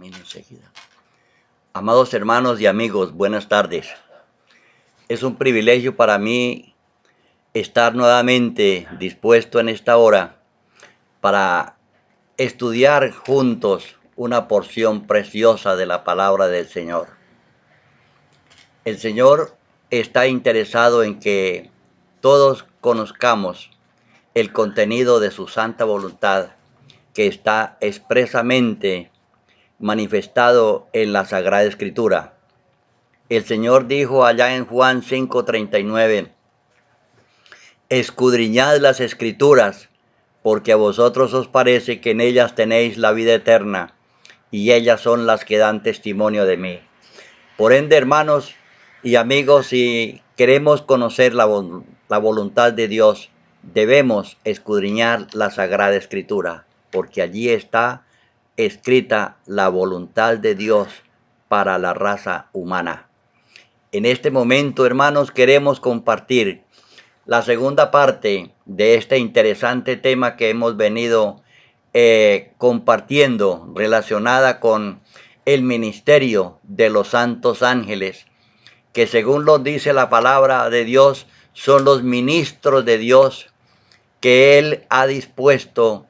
termino enseguida. Amados hermanos y amigos, buenas tardes. Es un privilegio para mí estar nuevamente dispuesto en esta hora para estudiar juntos una porción preciosa de la palabra del Señor. El Señor está interesado en que todos conozcamos el contenido de su santa voluntad, que está expresamente manifestado en la Sagrada Escritura. El Señor dijo allá en Juan 5:39, escudriñad las Escrituras, porque a vosotros os parece que en ellas tenéis la vida eterna, y ellas son las que dan testimonio de mí. Por ende, hermanos y amigos, si queremos conocer la voluntad de Dios, debemos escudriñar la Sagrada Escritura, porque allí está escrita la voluntad de Dios para la raza humana. En este momento, hermanos, queremos compartir la segunda parte de este interesante tema que hemos venido compartiendo, relacionada con el ministerio de los santos ángeles, que según lo dice la palabra de Dios, son los ministros de Dios que Él ha dispuesto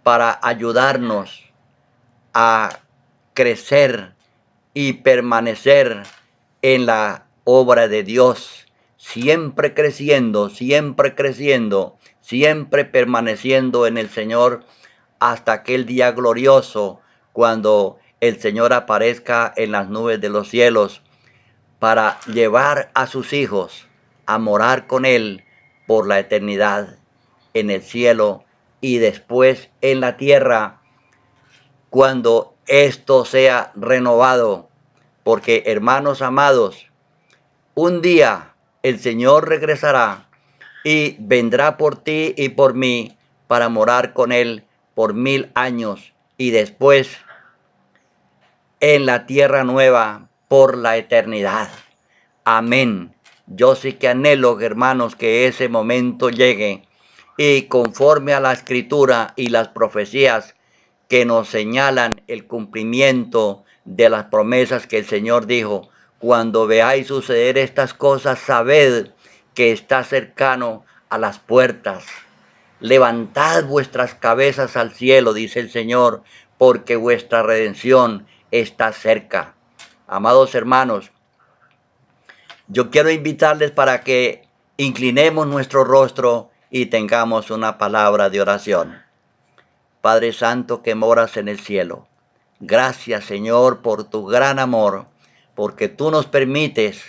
para ayudarnos a crecer y permanecer en la obra de Dios, siempre creciendo, siempre permaneciendo en el Señor hasta aquel día glorioso cuando el Señor aparezca en las nubes de los cielos para llevar a sus hijos a morar con Él por la eternidad en el cielo y después en la tierra cuando esto sea renovado. Porque, hermanos amados, un día el Señor regresará y vendrá por ti y por mí para morar con Él por 1000 años y después en la tierra nueva por la eternidad. Amén. Yo sí que anhelo, hermanos, que ese momento llegue y conforme a la Escritura y las profecías que nos señalan el cumplimiento de las promesas que el Señor dijo, cuando veáis suceder estas cosas, sabed que está cercano a las puertas. Levantad vuestras cabezas al cielo, dice el Señor, porque vuestra redención está cerca. Amados hermanos, yo quiero invitarles para que inclinemos nuestro rostro y tengamos una palabra de oración. Padre Santo que moras en el cielo, gracias Señor por tu gran amor, porque tú nos permites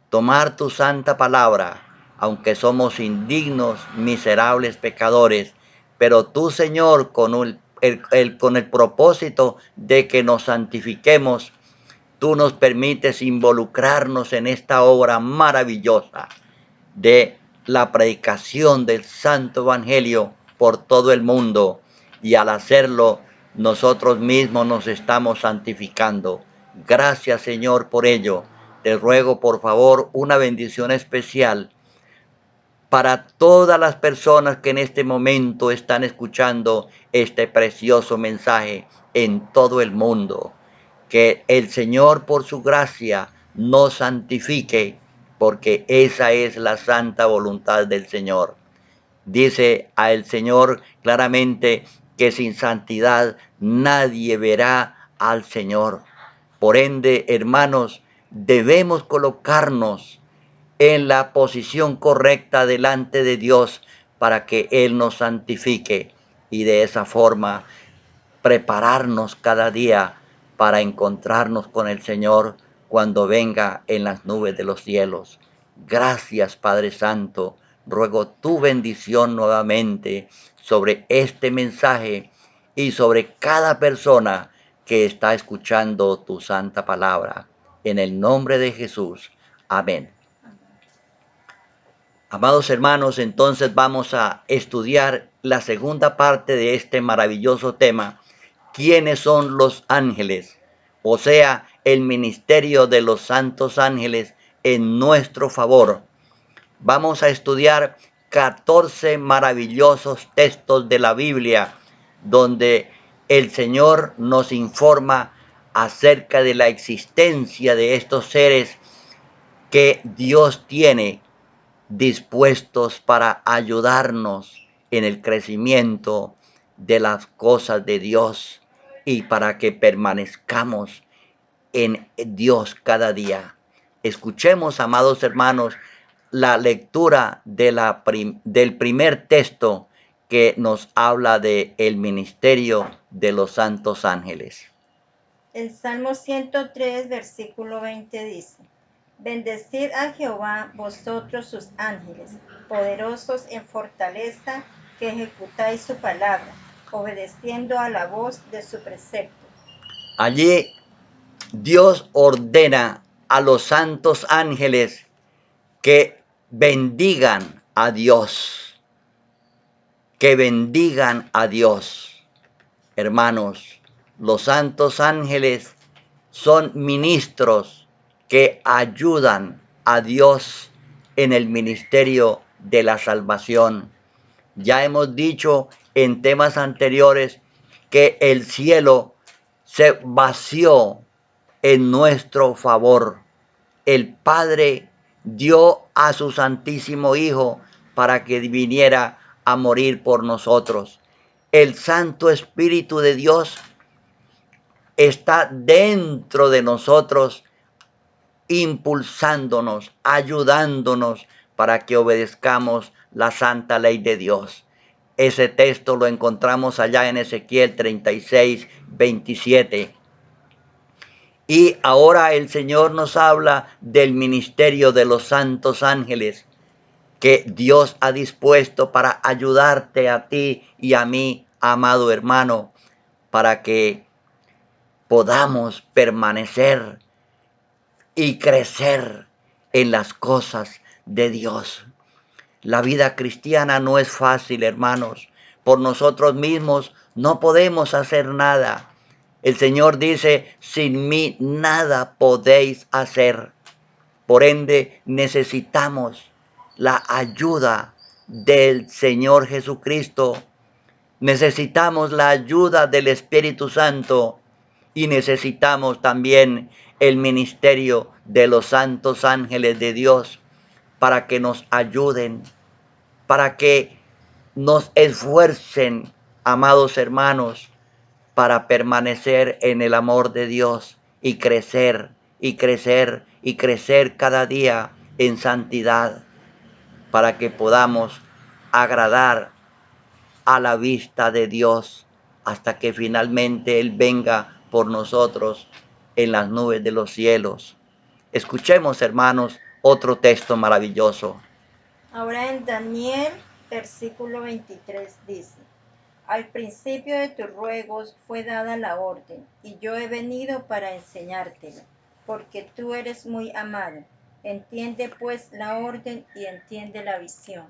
tomar tu santa palabra, aunque somos indignos, miserables pecadores, pero tú Señor con el propósito de que nos santifiquemos, tú nos permites involucrarnos en esta obra maravillosa de la predicación del Santo Evangelio por todo el mundo. Y al hacerlo, nosotros mismos nos estamos santificando. Gracias, Señor, por ello. Te ruego, por favor, una bendición especial para todas las personas que en este momento están escuchando este precioso mensaje en todo el mundo. Que el Señor, por su gracia, nos santifique, porque esa es la santa voluntad del Señor. Dice a el Señor claramente que sin santidad nadie verá al Señor. Por ende, hermanos, debemos colocarnos en la posición correcta delante de Dios para que Él nos santifique y de esa forma prepararnos cada día para encontrarnos con el Señor cuando venga en las nubes de los cielos. Gracias, Padre Santo. Ruego tu bendición nuevamente sobre este mensaje y sobre cada persona que está escuchando tu santa palabra. En el nombre de Jesús. Amén. Amados hermanos, entonces vamos a estudiar la segunda parte de este maravilloso tema. ¿Quiénes son los ángeles? O sea, el ministerio de los santos ángeles en nuestro favor. Vamos a estudiar 14 maravillosos textos de la Biblia donde el Señor nos informa acerca de la existencia de estos seres que Dios tiene dispuestos para ayudarnos en el crecimiento de las cosas de Dios y para que permanezcamos en Dios cada día. Escuchemos, amados hermanos, la lectura del primer texto que nos habla de el ministerio de los santos ángeles. El Salmo 103, versículo 20 dice: Bendecid a Jehová vosotros sus ángeles, poderosos en fortaleza, que ejecutáis su palabra, obedeciendo a la voz de su precepto. Allí Dios ordena a los santos ángeles que bendigan a Dios, que bendigan a Dios. Hermanos, los santos ángeles son ministros que ayudan a Dios en el ministerio de la salvación. Ya hemos dicho en temas anteriores que el cielo se vació en nuestro favor. El Padre dio a su Santísimo Hijo para que viniera a morir por nosotros. El Santo Espíritu de Dios está dentro de nosotros, impulsándonos, ayudándonos para que obedezcamos la santa ley de Dios. Ese texto lo encontramos allá en Ezequiel 36, 27. Y ahora el Señor nos habla del ministerio de los santos ángeles que Dios ha dispuesto para ayudarte a ti y a mí, amado hermano, para que podamos permanecer y crecer en las cosas de Dios. La vida cristiana no es fácil, hermanos. Por nosotros mismos no podemos hacer nada. El Señor dice, sin mí nada podéis hacer. Por ende, necesitamos la ayuda del Señor Jesucristo. Necesitamos la ayuda del Espíritu Santo y necesitamos también el ministerio de los santos ángeles de Dios para que nos ayuden, para que nos esfuercen, amados hermanos, para permanecer en el amor de Dios y crecer, y crecer, y crecer cada día en santidad, para que podamos agradar a la vista de Dios hasta que finalmente Él venga por nosotros en las nubes de los cielos. Escuchemos, hermanos, otro texto maravilloso. Ahora en Daniel, versículo 23 dice: Al principio de tus ruegos fue dada la orden, y yo he venido para enseñártela, porque tú eres muy amado. Entiende pues la orden y entiende la visión.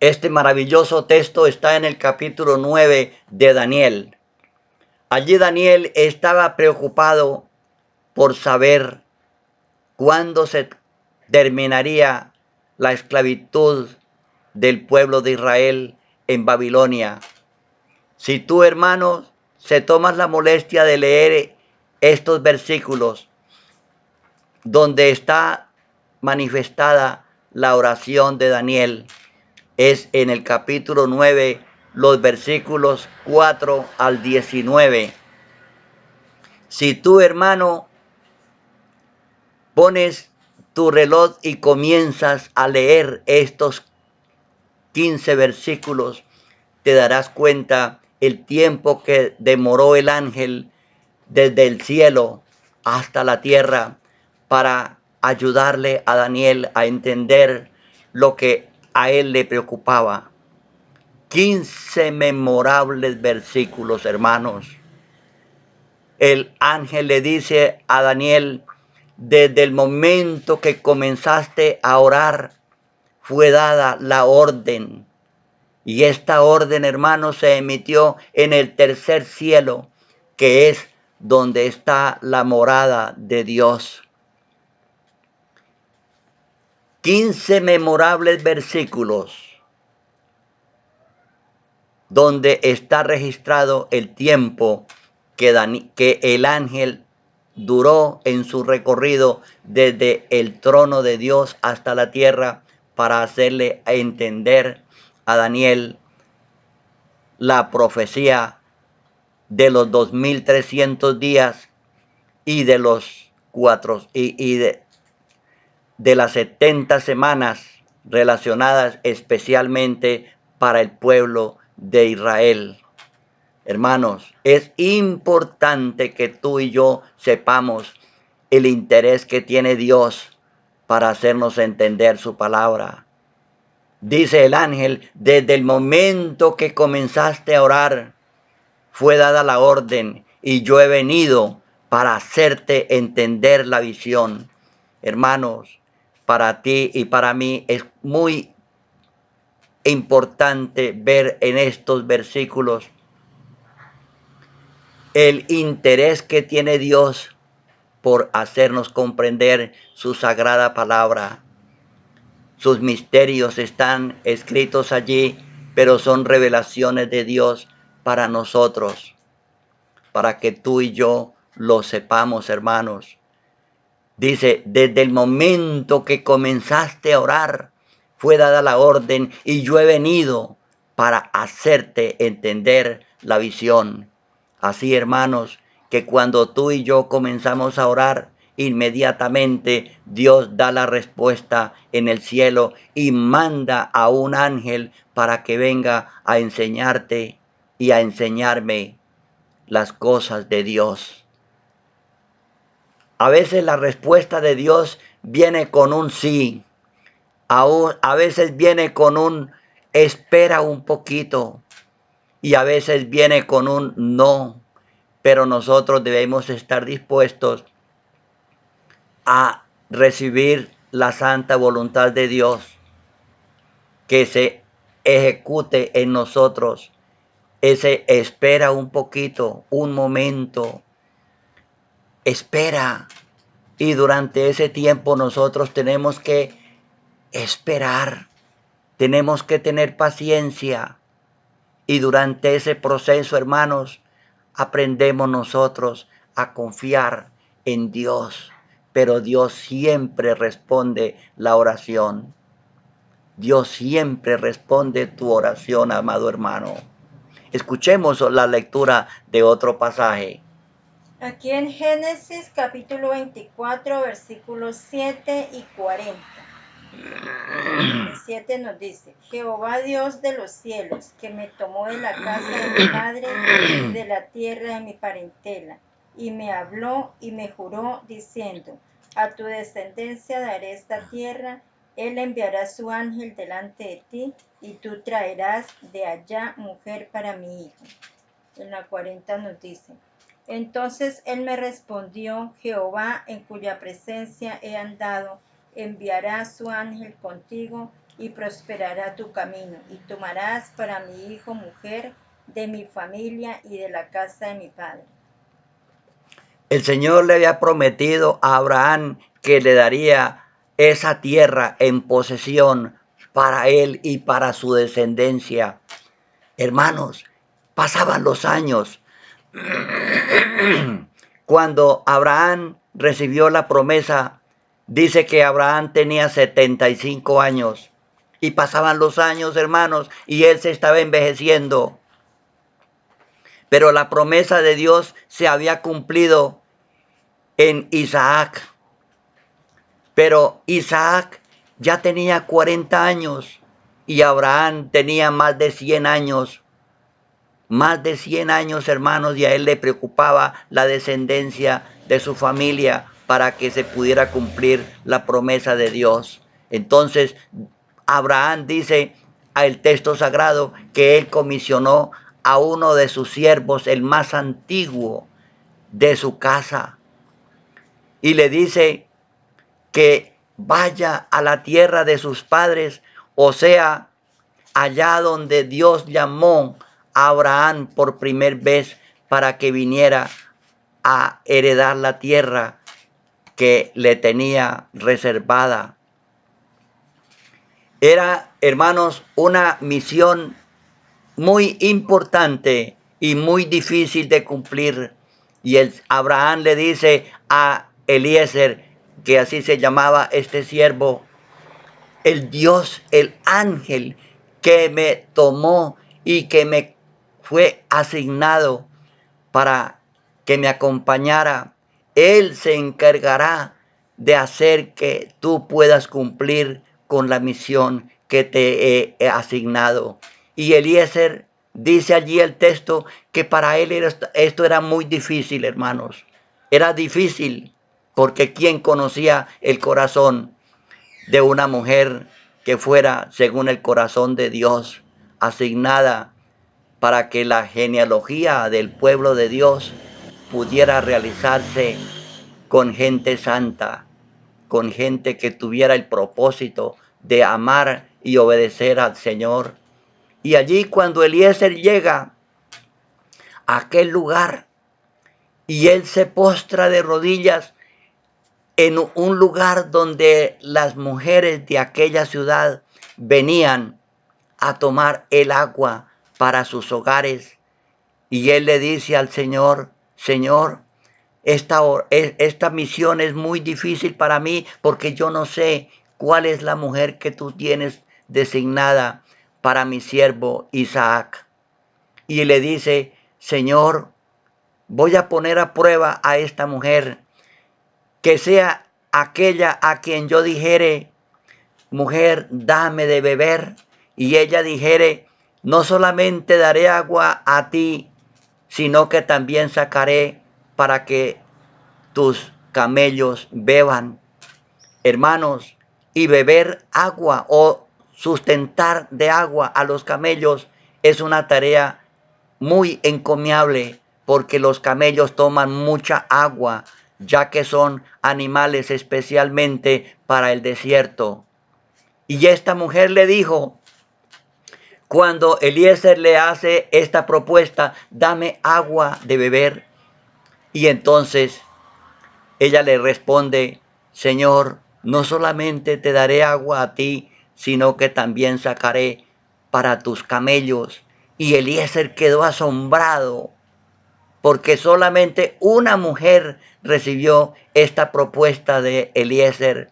Este maravilloso texto está en el capítulo 9 de Daniel. Allí Daniel estaba preocupado por saber cuándo se terminaría la esclavitud del pueblo de Israel en Babilonia. Si tú, hermano, se tomas la molestia de leer estos versículos donde está manifestada la oración de Daniel, es en el capítulo 9, los versículos 4 al 19. Si tú, hermano, pones tu reloj y comienzas a leer estos 15 versículos, te darás cuenta el tiempo que demoró el ángel desde el cielo hasta la tierra para ayudarle a Daniel a entender lo que a él le preocupaba. 15 memorables versículos, hermanos. El ángel le dice a Daniel, desde el momento que comenzaste a orar, fue dada la orden. Y esta orden, hermanos, se emitió en el tercer cielo, que es donde está la morada de Dios. 15 memorables versículos donde está registrado el tiempo que el ángel duró en su recorrido desde el trono de Dios hasta la tierra para hacerle entender a Daniel la profecía de los 2300 días y de los de las 70 semanas relacionadas especialmente para el pueblo de Israel. Hermanos, es importante que tú y yo sepamos el interés que tiene Dios para hacernos entender su palabra. Dice el ángel, desde el momento que comenzaste a orar, fue dada la orden y yo he venido para hacerte entender la visión. Hermanos, para ti y para mí es muy importante ver en estos versículos el interés que tiene Dios por hacernos comprender su sagrada palabra. Sus misterios están escritos allí, pero son revelaciones de Dios para nosotros, para que tú y yo lo sepamos, hermanos. Dice, desde el momento que comenzaste a orar, fue dada la orden y yo he venido para hacerte entender la visión. Así, hermanos, que cuando tú y yo comenzamos a orar, inmediatamente Dios da la respuesta en el cielo y manda a un ángel para que venga a enseñarte y a enseñarme las cosas de Dios. A veces la respuesta de Dios viene con un sí, a veces viene con un espera un poquito y a veces viene con un no, pero nosotros debemos estar dispuestos a recibir la santa voluntad de Dios, que se ejecute en nosotros. Ese espera un poquito, un momento, espera. Y durante ese tiempo nosotros tenemos que esperar, tenemos que tener paciencia. Y durante ese proceso, hermanos, aprendemos nosotros a confiar en Dios. Pero Dios siempre responde la oración. Dios siempre responde tu oración, amado hermano. Escuchemos la lectura de otro pasaje. Aquí en Génesis capítulo 24, versículos 7 y 40. El 7 nos dice, Jehová Dios de los cielos, que me tomó de la casa de mi padre y de la tierra de mi parentela, y me habló y me juró, diciendo, a tu descendencia daré esta tierra, él enviará su ángel delante de ti, y tú traerás de allá mujer para mi hijo. En la 40 nos dice, entonces él me respondió, Jehová, en cuya presencia he andado, enviará su ángel contigo y prosperará tu camino, y tomarás para mi hijo mujer de mi familia y de la casa de mi padre. El Señor le había prometido a Abraham que le daría esa tierra en posesión para él y para su descendencia. Hermanos, pasaban los años. Cuando Abraham recibió la promesa, dice que Abraham tenía 75 años. Y pasaban los años, hermanos, y él se estaba envejeciendo. Pero la promesa de Dios se había cumplido en Isaac. Pero Isaac ya tenía 40 años y Abraham tenía más de 100 años. Más de 100 años, hermanos, y a él le preocupaba la descendencia de su familia para que se pudiera cumplir la promesa de Dios. Entonces, Abraham dice al texto sagrado que él comisionó a uno de sus siervos, el más antiguo de su casa, y le dice que vaya a la tierra de sus padres, o sea, allá donde Dios llamó a Abraham por primera vez para que viniera a heredar la tierra que le tenía reservada. Era, hermanos, una misión muy importante y muy difícil de cumplir, Y Abraham le dice a Eliezer, que así se llamaba este siervo, el Dios, el ángel que me tomó y que me fue asignado para que me acompañara, Él se encargará de hacer que tú puedas cumplir con la misión que te he asignado. Y Eliezer dice allí el texto que para él esto era muy difícil, hermanos. Era difícil porque ¿quién conocía el corazón de una mujer que fuera según el corazón de Dios, asignada para que la genealogía del pueblo de Dios pudiera realizarse con gente santa, con gente que tuviera el propósito de amar y obedecer al Señor? Y allí cuando Eliezer llega a aquel lugar y él se postra de rodillas en un lugar donde las mujeres de aquella ciudad venían a tomar el agua para sus hogares, y él le dice al Señor, Señor, esta misión es muy difícil para mí porque yo no sé cuál es la mujer que tú tienes designada para mi siervo Isaac. Y le dice, Señor, voy a poner a prueba a esta mujer, que sea aquella a quien yo dijere, mujer, dame de beber, y ella dijere, no solamente daré agua a ti, sino que también sacaré para que tus camellos beban. Hermanos, y beber agua o sustentar de agua a los camellos es una tarea muy encomiable, porque los camellos toman mucha agua, ya que son animales especialmente para el desierto. Y esta mujer le dijo, cuando Eliezer le hace esta propuesta, dame agua de beber. Y entonces ella le responde, Señor, no solamente te daré agua a ti, sino que también sacaré para tus camellos. Y Eliezer quedó asombrado, porque solamente una mujer recibió esta propuesta de Eliezer.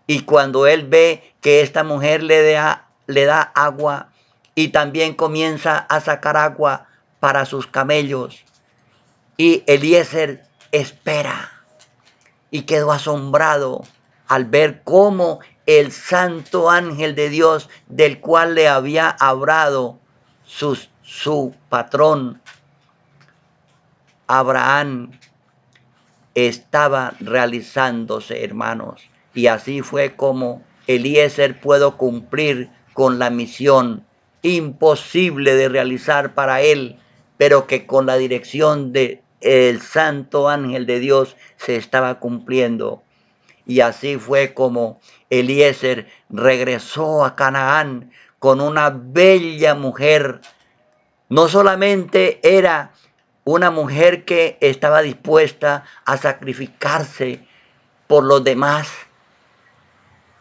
Y cuando él ve que esta mujer le da agua y también comienza a sacar agua para sus camellos, y Eliezer espera y quedó asombrado al ver cómo el santo ángel de Dios, del cual le había hablado su patrón Abraham, estaba realizándose, hermanos. Y así fue como Eliezer pudo cumplir con la misión imposible de realizar para él, pero que con la dirección de el santo ángel de Dios se estaba cumpliendo. Y así fue como Eliezer regresó a Canaán con una bella mujer. No solamente era una mujer que estaba dispuesta a sacrificarse por los demás,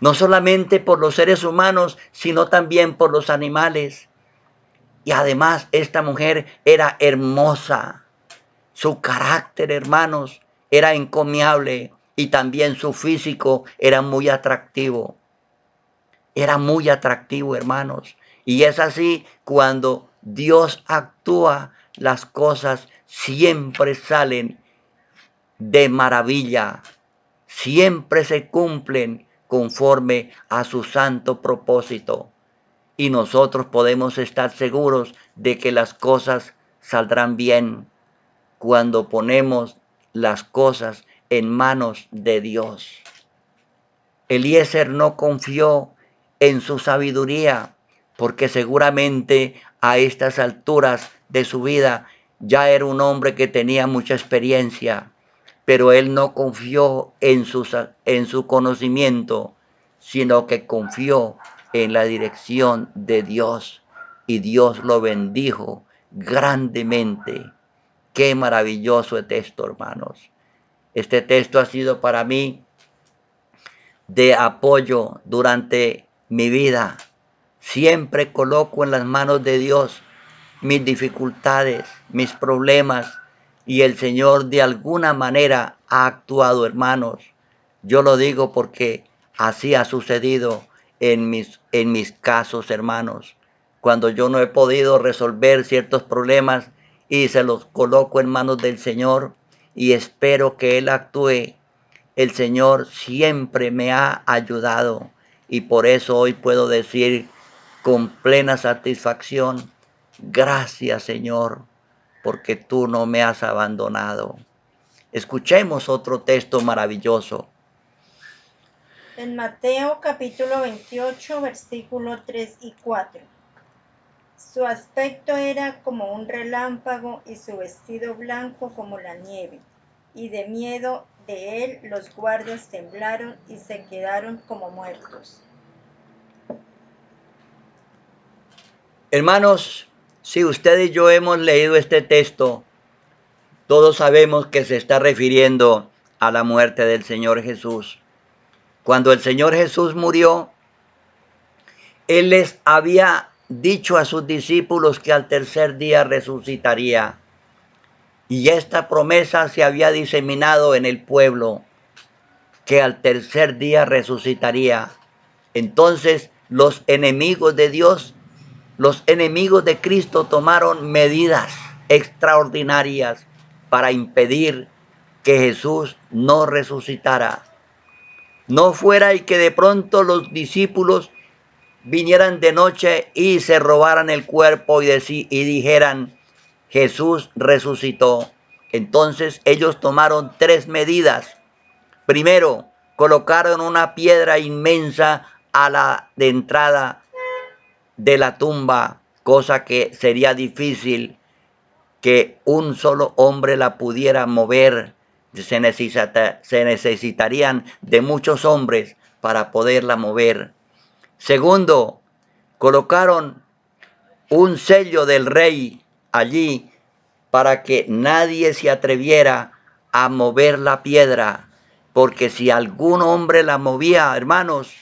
no solamente por los seres humanos, sino también por los animales. Y además esta mujer era hermosa. Su carácter, hermanos, era encomiable, y también su físico era muy atractivo. Era muy atractivo, hermanos. Y es así cuando Dios actúa, las cosas siempre salen de maravilla, siempre se cumplen conforme a su santo propósito. Y nosotros podemos estar seguros de que las cosas saldrán bien cuando ponemos las cosas en manos de Dios. Eliezer no confió en su sabiduría, porque seguramente a estas alturas de su vida ya era un hombre que tenía mucha experiencia, pero él no confió en su conocimiento, sino que confió en la dirección de Dios, y Dios lo bendijo grandemente. Qué maravilloso texto, hermanos. Este texto ha sido para mí de apoyo durante mi vida. Siempre coloco en las manos de Dios mis dificultades, mis problemas, y el Señor de alguna manera ha actuado, hermanos. Yo lo digo porque así ha sucedido en mis casos, hermanos. Cuando yo no he podido resolver ciertos problemas y se los coloco en manos del Señor y espero que Él actúe, el Señor siempre me ha ayudado y por eso hoy puedo decir con plena satisfacción, gracias Señor, porque tú no me has abandonado. Escuchemos otro texto maravilloso. En Mateo capítulo 28, versículos 3 y 4. Su aspecto era como un relámpago y su vestido blanco como la nieve. Y de miedo de él los guardias temblaron y se quedaron como muertos. Hermanos, si usted y yo hemos leído este texto, todos sabemos que se está refiriendo a la muerte del Señor Jesús. Cuando el Señor Jesús murió, Él les había dicho a sus discípulos que al tercer día resucitaría. Y esta promesa se había diseminado en el pueblo, que al tercer día resucitaría. Entonces los enemigos de Dios, los enemigos de Cristo tomaron medidas extraordinarias para impedir que Jesús no resucitara. No fuera y que de pronto los discípulos vinieran de noche y se robaran el cuerpo y dijeran, Jesús resucitó. Entonces ellos tomaron 3 medidas. Primero, colocaron una piedra inmensa a la de entrada de la tumba, cosa que sería difícil que un solo hombre la pudiera mover. Se necesitarían de muchos hombres para poderla mover. Segundo, colocaron un sello del rey allí para que nadie se atreviera a mover la piedra, porque si algún hombre la movía, hermanos,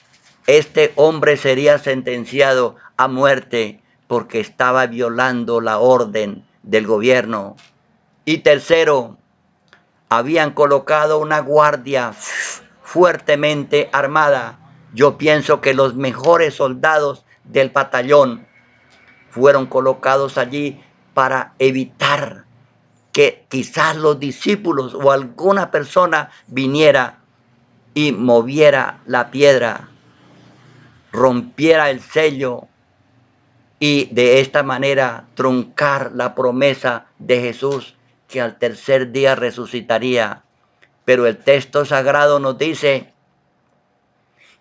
este hombre sería sentenciado a muerte porque estaba violando la orden del gobierno. Y tercero, habían colocado una guardia fuertemente armada. Yo pienso que los mejores soldados del batallón fueron colocados allí para evitar que quizás los discípulos o alguna persona viniera y moviera la piedra, rompiera el sello y de esta manera truncar la promesa de Jesús que al tercer día resucitaría. Pero el texto sagrado nos dice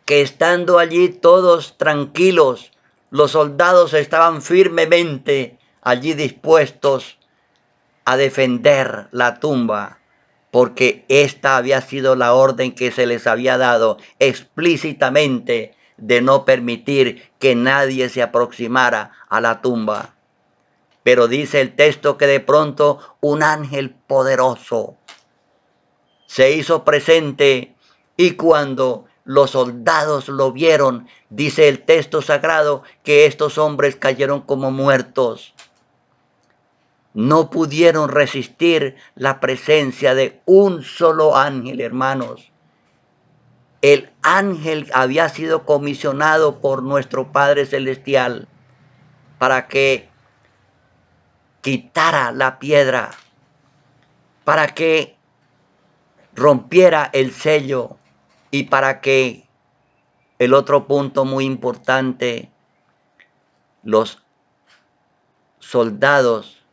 que estando allí todos tranquilos, los soldados estaban firmemente allí dispuestos a defender la tumba, porque esta había sido la orden que se les había dado explícitamente de no permitir que nadie se aproximara a la tumba. Pero dice el texto que de pronto un ángel poderoso se hizo presente y cuando los soldados lo vieron, dice el texto sagrado que estos hombres cayeron como muertos. No pudieron resistir la presencia de un solo ángel, hermanos. El ángel había sido comisionado por nuestro Padre Celestial para que quitara la piedra, para que rompiera el sello y para que, el otro punto muy importante, los soldados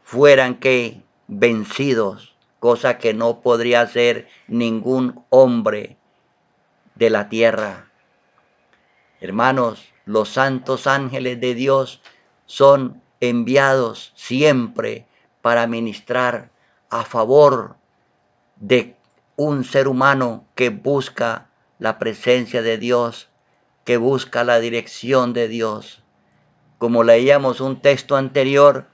fueran que vencidos, cosa que no podría hacer ningún hombre de la tierra. Hermanos, los santos ángeles de Dios son enviados siempre para ministrar a favor de un ser humano que busca la presencia de Dios, que busca la dirección de Dios. Como leíamos un texto anterior,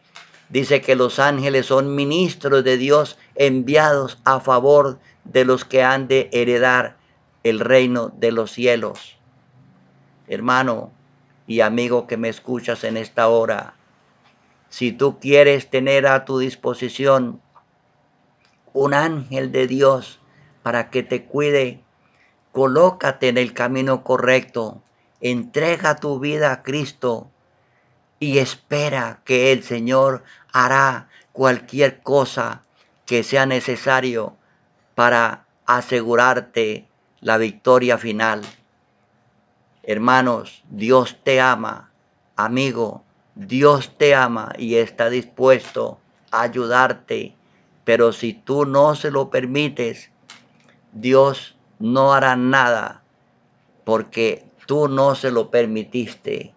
dice que los ángeles son ministros de Dios enviados a favor de los que han de heredar el reino de los cielos. Hermano y amigo que me escuchas en esta hora, si tú quieres tener a tu disposición un ángel de Dios para que te cuide. Colócate en el camino correcto. Entrega tu vida a Cristo y espera que el Señor hará cualquier cosa que sea necesario para asegurarte la victoria final. Hermanos, Dios te ama. Amigo, Dios te ama y está dispuesto a ayudarte. Pero si tú no se lo permites, Dios no hará nada porque tú no se lo permitiste.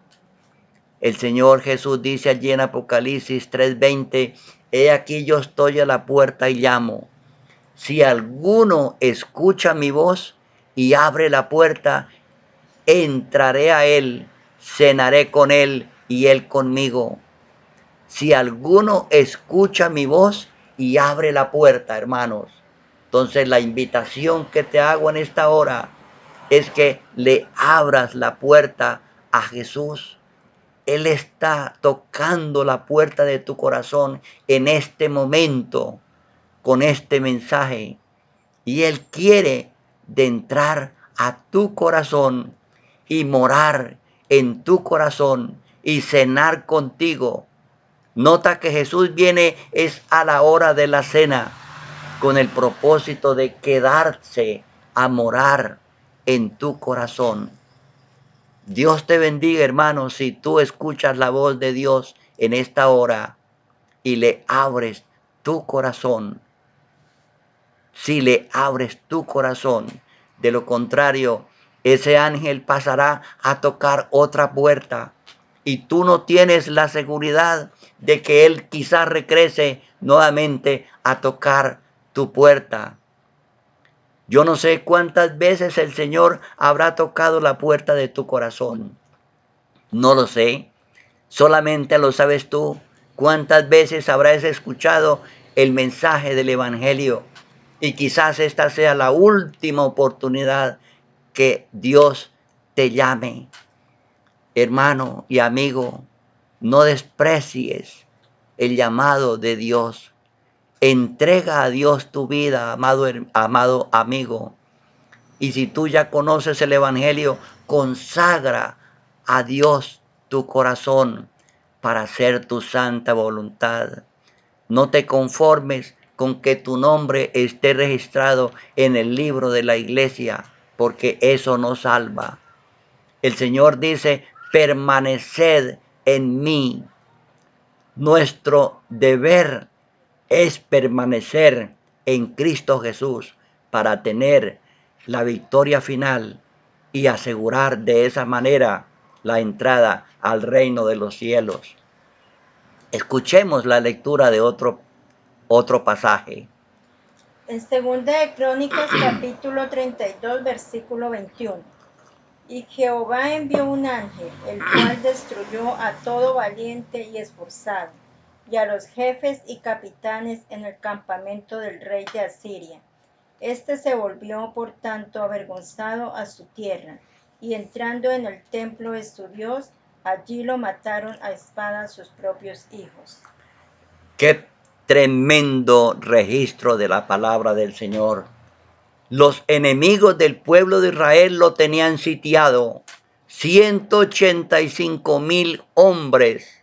El Señor Jesús dice allí en Apocalipsis 3:20, he aquí yo estoy a la puerta y llamo. Si alguno escucha mi voz y abre la puerta, entraré a él, cenaré con él y él conmigo. Si alguno escucha mi voz y abre la puerta, hermanos. Entonces la invitación que te hago en esta hora es que le abras la puerta a Jesús. Él está tocando la puerta de tu corazón en este momento con este mensaje. Y Él quiere de entrar a tu corazón y morar en tu corazón y cenar contigo. Nota que Jesús viene es a la hora de la cena con el propósito de quedarse a morar en tu corazón. Dios te bendiga, hermano, si tú escuchas la voz de Dios en esta hora y le abres tu corazón. Si le abres tu corazón, de lo contrario, ese ángel pasará a tocar otra puerta y tú no tienes la seguridad de que él quizás regrese nuevamente a tocar tu puerta. Yo no sé cuántas veces el Señor habrá tocado la puerta de tu corazón. No lo sé. Solamente lo sabes tú. ¿Cuántas veces habrás escuchado el mensaje del Evangelio? Y quizás esta sea la última oportunidad que Dios te llame. Hermano y amigo, no desprecies el llamado de Dios. Entrega a Dios tu vida, amado amigo. Y si tú ya conoces el Evangelio, consagra a Dios tu corazón para hacer tu santa voluntad. No te conformes con que tu nombre esté registrado en el libro de la iglesia, porque eso no salva. El Señor dice, permaneced en mí. Nuestro deber es permanecer en Cristo Jesús para tener la victoria final y asegurar de esa manera la entrada al reino de los cielos. Escuchemos la lectura de otro pasaje. En Segunda de Crónicas, capítulo 32, versículo 21. Y Jehová envió un ángel, el cual destruyó a todo valiente y esforzado, y a los jefes y capitanes en el campamento del rey de Asiria. Este se volvió, por tanto, avergonzado a su tierra, y entrando en el templo de su Dios, allí lo mataron a espada sus propios hijos. Qué tremendo registro de la palabra del Señor. Los enemigos del pueblo de Israel lo tenían sitiado. 185,000 hombres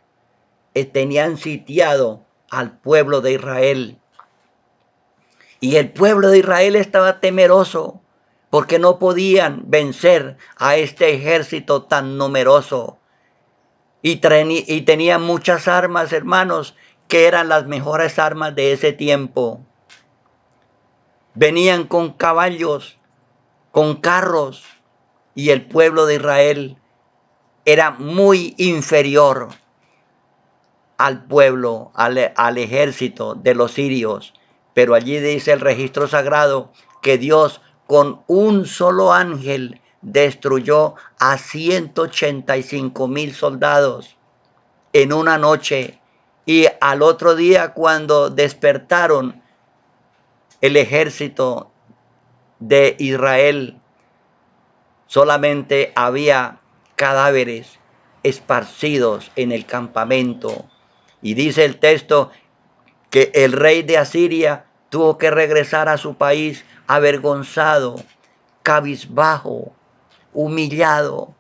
tenían sitiado al pueblo de Israel. Y el pueblo de Israel estaba temeroso porque no podían vencer a este ejército tan numeroso. Y tenían muchas armas, hermanos, que eran las mejores armas de ese tiempo. Venían con caballos, con carros, y el pueblo de Israel era muy inferior al pueblo, al ejército de los sirios. Pero allí dice el registro sagrado que Dios con un solo ángel destruyó a 185,000 soldados en una noche. Y al otro día, cuando despertaron el ejército de Israel, solamente había cadáveres esparcidos en el campamento. Y dice el texto que el rey de Asiria tuvo que regresar a su país avergonzado, cabizbajo, humillado,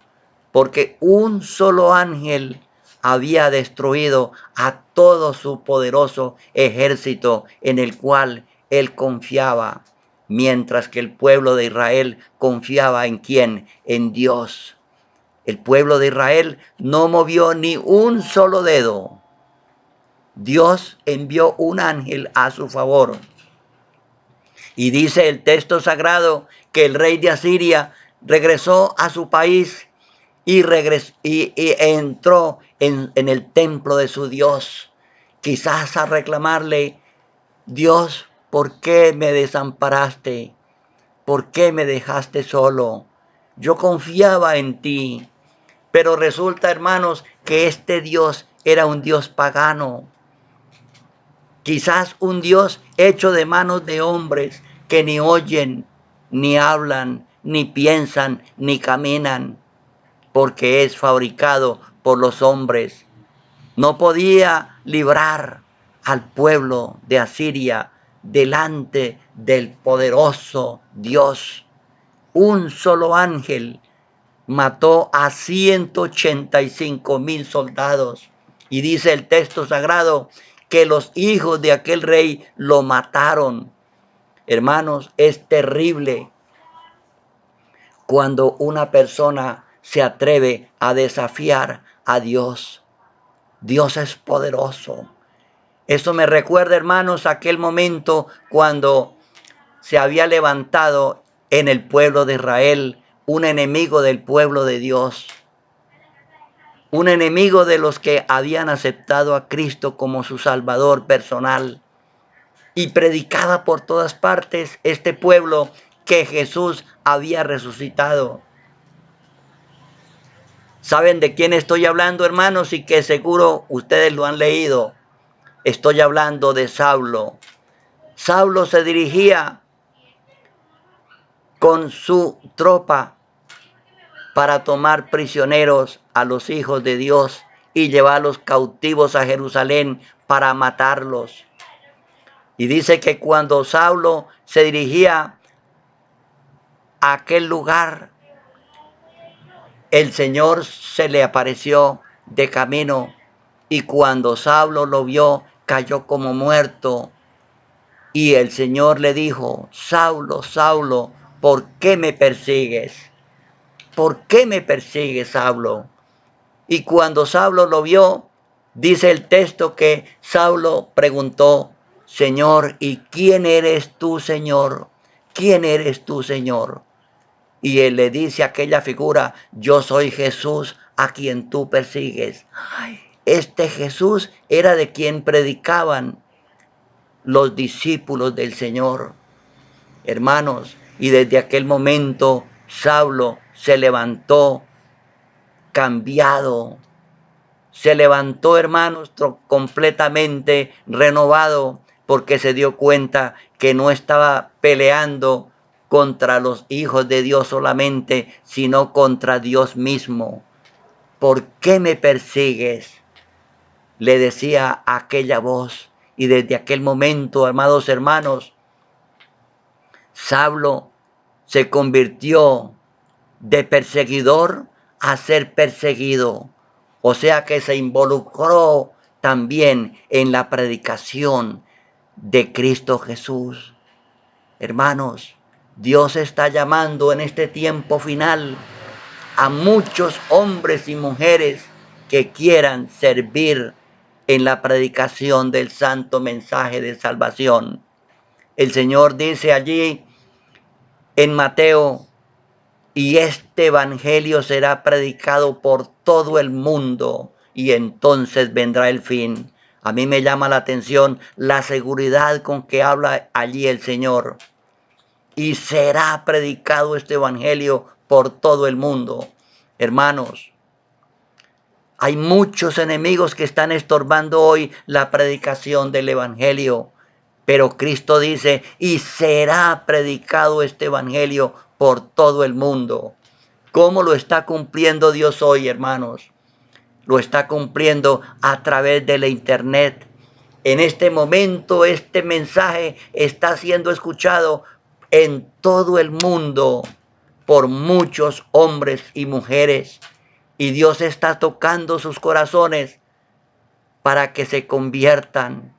porque un solo ángel había destruido a todo su poderoso ejército en el cual él confiaba, mientras que el pueblo de Israel confiaba ¿en quién? En Dios. El pueblo de Israel no movió ni un solo dedo. Dios envió un ángel a su favor. Y dice el texto sagrado que el rey de Asiria regresó a su país y entró en el templo de su Dios, quizás a reclamarle: Dios, ¿por qué me desamparaste? ¿Por qué me dejaste solo? Yo confiaba en ti. Pero resulta, hermanos, que este Dios era un Dios pagano. Quizás un Dios hecho de manos de hombres que ni oyen, ni hablan, ni piensan, ni caminan, porque es fabricado por los hombres. No podía librar al pueblo de Asiria delante del poderoso Dios. Un solo ángel mató a 185,000 soldados. Y dice el texto sagrado que los hijos de aquel rey lo mataron. Hermanos, es terrible cuando una persona se atreve a desafiar a Dios. Dios es poderoso. Eso me recuerda, hermanos, aquel momento cuando se había levantado en el pueblo de Israel un enemigo del pueblo de Dios. Un enemigo de los que habían aceptado a Cristo como su Salvador personal. Y predicaba por todas partes este pueblo que Jesús había resucitado. ¿Saben de quién estoy hablando, hermanos? Y que seguro ustedes lo han leído. Estoy hablando de Saulo. Saulo se dirigía con su tropa para tomar prisioneros a los hijos de Dios y llevarlos cautivos a Jerusalén para matarlos. Y dice que cuando Saulo se dirigía a aquel lugar, el Señor se le apareció de camino y cuando Saulo lo vio, cayó como muerto. Y el Señor le dijo: Saulo, Saulo, ¿por qué me persigues? ¿Por qué me persigues, Saulo? Y cuando Saulo lo vio, dice el texto que Saulo preguntó: Señor, ¿y quién eres tú, Señor? ¿Quién eres tú, Señor? Y él le dice a aquella figura: yo soy Jesús a quien tú persigues. Este Jesús era de quien predicaban los discípulos del Señor. Hermanos, y desde aquel momento Saulo se levantó cambiado. Se levantó, hermanos, completamente renovado, porque se dio cuenta que no estaba peleando contra los hijos de Dios solamente, sino contra Dios mismo. ¿Por qué me persigues?, le decía aquella voz. Y desde aquel momento, amados hermanos, Saulo se convirtió de perseguidor a ser perseguido. O sea que se involucró también en la predicación de Cristo Jesús. Hermanos, Dios está llamando en este tiempo final a muchos hombres y mujeres que quieran servir en la predicación del santo mensaje de salvación. El Señor dice allí en Mateo: y este evangelio será predicado por todo el mundo y entonces vendrá el fin. A mí me llama la atención la seguridad con que habla allí el Señor. Y será predicado este evangelio por todo el mundo. Hermanos, hay muchos enemigos que están estorbando hoy la predicación del evangelio. Pero Cristo dice: y será predicado este evangelio por todo el mundo. ¿Cómo lo está cumpliendo Dios hoy, hermanos? Lo está cumpliendo a través de la internet. En este momento este mensaje está siendo escuchado en todo el mundo por muchos hombres y mujeres. Y Dios está tocando sus corazones para que se conviertan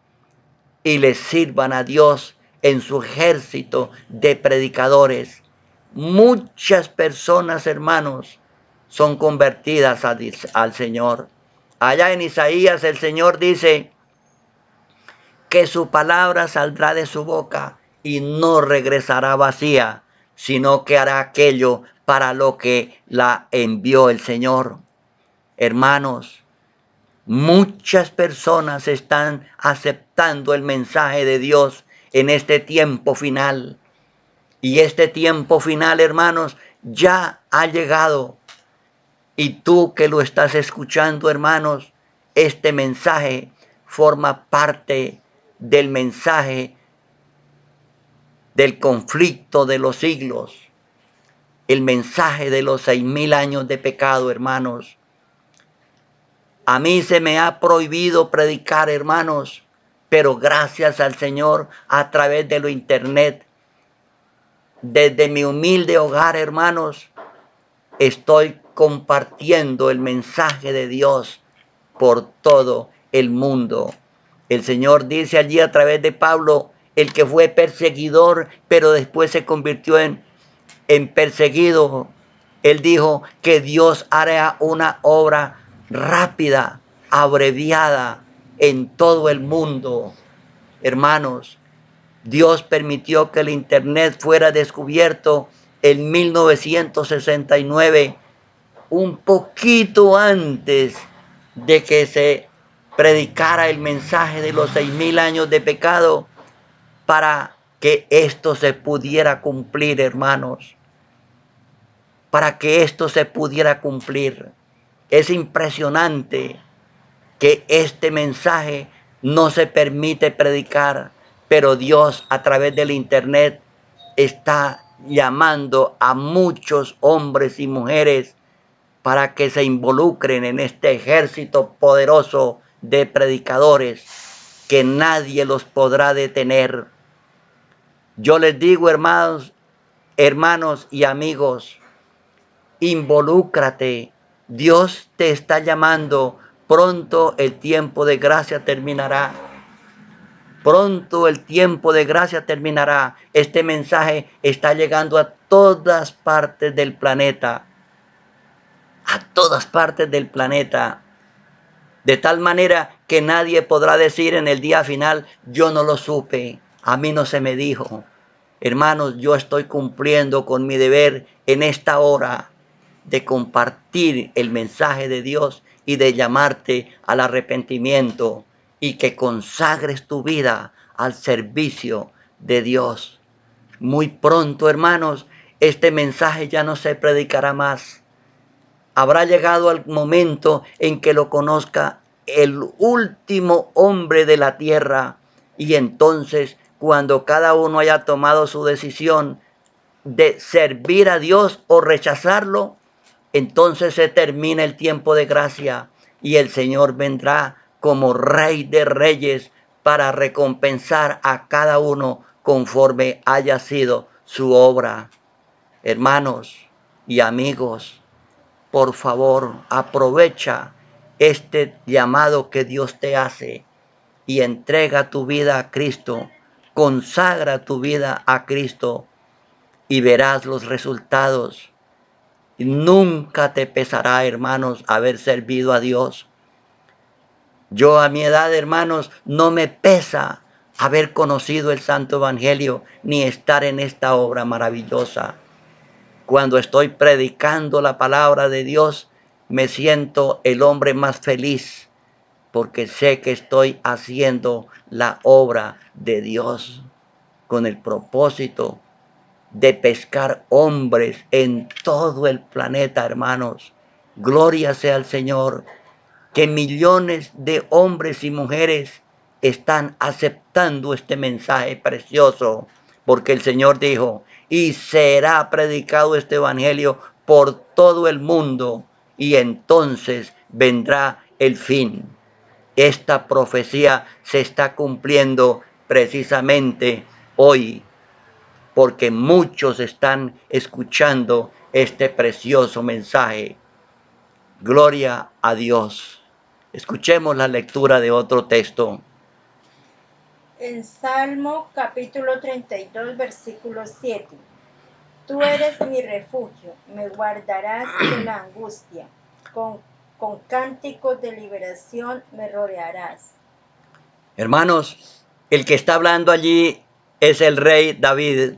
y le sirvan a Dios en su ejército de predicadores. Muchas personas, hermanos, son convertidas al Señor. Allá en Isaías el Señor dice que su palabra saldrá de su boca y no regresará vacía, sino que hará aquello para lo que la envió el Señor. Hermanos, muchas personas están aceptando el mensaje de Dios en este tiempo final. Y este tiempo final, hermanos, ya ha llegado. Y tú que lo estás escuchando, hermanos, este mensaje forma parte del mensaje del conflicto de los siglos. El mensaje de los 6,000 años de pecado, hermanos. A mí se me ha prohibido predicar, hermanos, pero gracias al Señor a través de lo internet, desde mi humilde hogar, hermanos, estoy compartiendo el mensaje de Dios por todo el mundo. El Señor dice allí a través de Pablo, el que fue perseguidor, pero después se convirtió en perseguido. Él dijo que Dios hará una obra rápida, abreviada en todo el mundo. Hermanos, Dios permitió que el internet fuera descubierto en 1969, un poquito antes de que se predicara el mensaje de los 6,000 años de pecado, para que esto se pudiera cumplir, hermanos. Para que esto se pudiera cumplir. Es impresionante que este mensaje no se permite predicar, pero Dios a través del internet está llamando a muchos hombres y mujeres para que se involucren en este ejército poderoso de predicadores que nadie los podrá detener. Yo les digo, hermanos y amigos, involúcrate. Dios te está llamando. Pronto el tiempo de gracia terminará. Pronto el tiempo de gracia terminará. Este mensaje está llegando a todas partes del planeta. A todas partes del planeta. De tal manera que nadie podrá decir en el día final, yo no lo supe, a mí no se me dijo. Hermanos, yo estoy cumpliendo con mi deber en esta hora de compartir el mensaje de Dios y de llamarte al arrepentimiento y que consagres tu vida al servicio de Dios. Muy pronto, hermanos, este mensaje ya no se predicará más. Habrá llegado el momento en que lo conozca el último hombre de la tierra, y entonces, cuando cada uno haya tomado su decisión de servir a Dios o rechazarlo, entonces se termina el tiempo de gracia y el Señor vendrá como Rey de Reyes para recompensar a cada uno conforme haya sido su obra. Hermanos y amigos, por favor, aprovecha este llamado que Dios te hace y entrega tu vida a Cristo, consagra tu vida a Cristo y verás los resultados. Nunca te pesará, hermanos, haber servido a Dios. Yo a mi edad, hermanos, no me pesa haber conocido el Santo Evangelio ni estar en esta obra maravillosa. Cuando estoy predicando la palabra de Dios, me siento el hombre más feliz porque sé que estoy haciendo la obra de Dios con el propósito de pescar hombres en todo el planeta, hermanos. Gloria sea al Señor, que millones de hombres y mujeres están aceptando este mensaje precioso, porque el Señor dijo, y será predicado este evangelio por todo el mundo, y entonces vendrá el fin. esta profecía se está cumpliendo precisamente hoy, porque muchos están escuchando este precioso mensaje. Gloria a Dios. Escuchemos la lectura de otro texto. En Salmo capítulo 32, versículo 7. Tú eres mi refugio, me guardarás de la angustia, con cánticos de liberación me rodearás. Hermanos, el que está hablando allí es el rey David.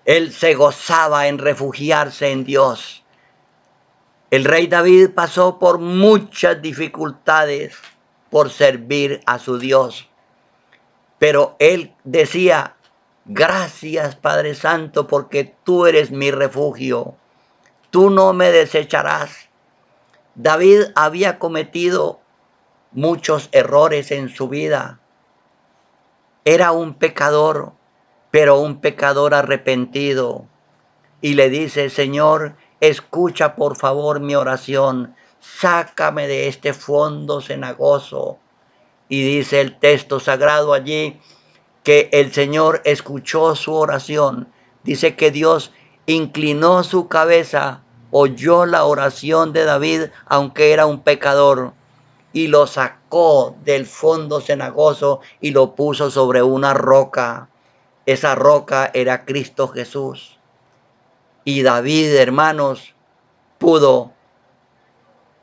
Él se gozaba en refugiarse en Dios. El rey David pasó por muchas dificultades por servir a su Dios. Pero él decía, gracias Padre Santo, porque tú eres mi refugio. Tú no me desecharás. David había cometido muchos errores en su vida. Era un pecador, pero un pecador arrepentido. Y le dice, Señor, escucha por favor mi oración. Sácame de este fondo cenagoso. Y dice el texto sagrado allí que el Señor escuchó su oración. Dice que Dios inclinó su cabeza, oyó la oración de David, aunque era un pecador, y lo sacó del fondo cenagoso y lo puso sobre una roca. Esa roca era Cristo Jesús. Y David, hermanos, pudo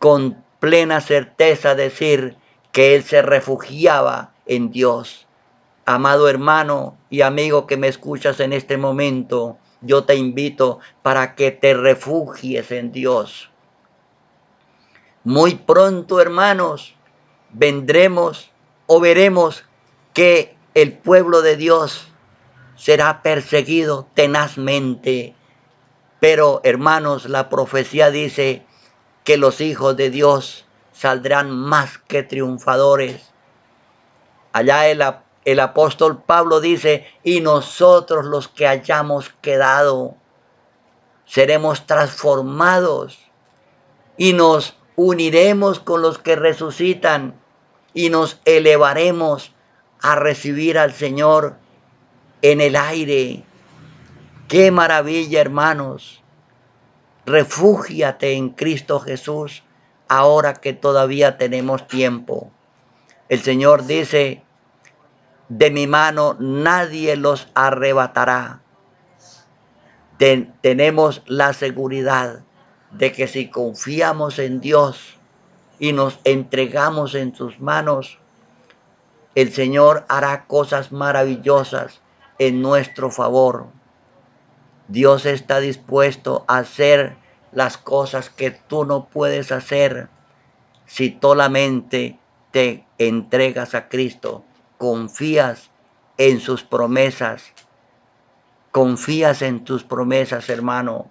con plena certeza decir que él se refugiaba en Dios. Amado hermano y amigo que me escuchas en este momento, yo te invito para que te refugies en Dios. Muy pronto, hermanos, vendremos o veremos que el pueblo de Dios será perseguido tenazmente. Pero, hermanos, la profecía dice que los hijos de Dios saldrán más que triunfadores. Allá el apóstol Pablo dice, y nosotros los que hayamos quedado, seremos transformados y nos uniremos con los que resucitan y nos elevaremos a recibir al Señor en el aire. ¡Qué maravilla, hermanos! Refúgiate en Cristo Jesús ahora que todavía tenemos tiempo. El Señor dice, de mi mano nadie los arrebatará. Tenemos la seguridad de que si confiamos en Dios y nos entregamos en sus manos, el Señor hará cosas maravillosas en nuestro favor. Dios está dispuesto a hacer las cosas que tú no puedes hacer si solamente te entregas a Cristo, confías en sus promesas, confías en tus promesas, hermano,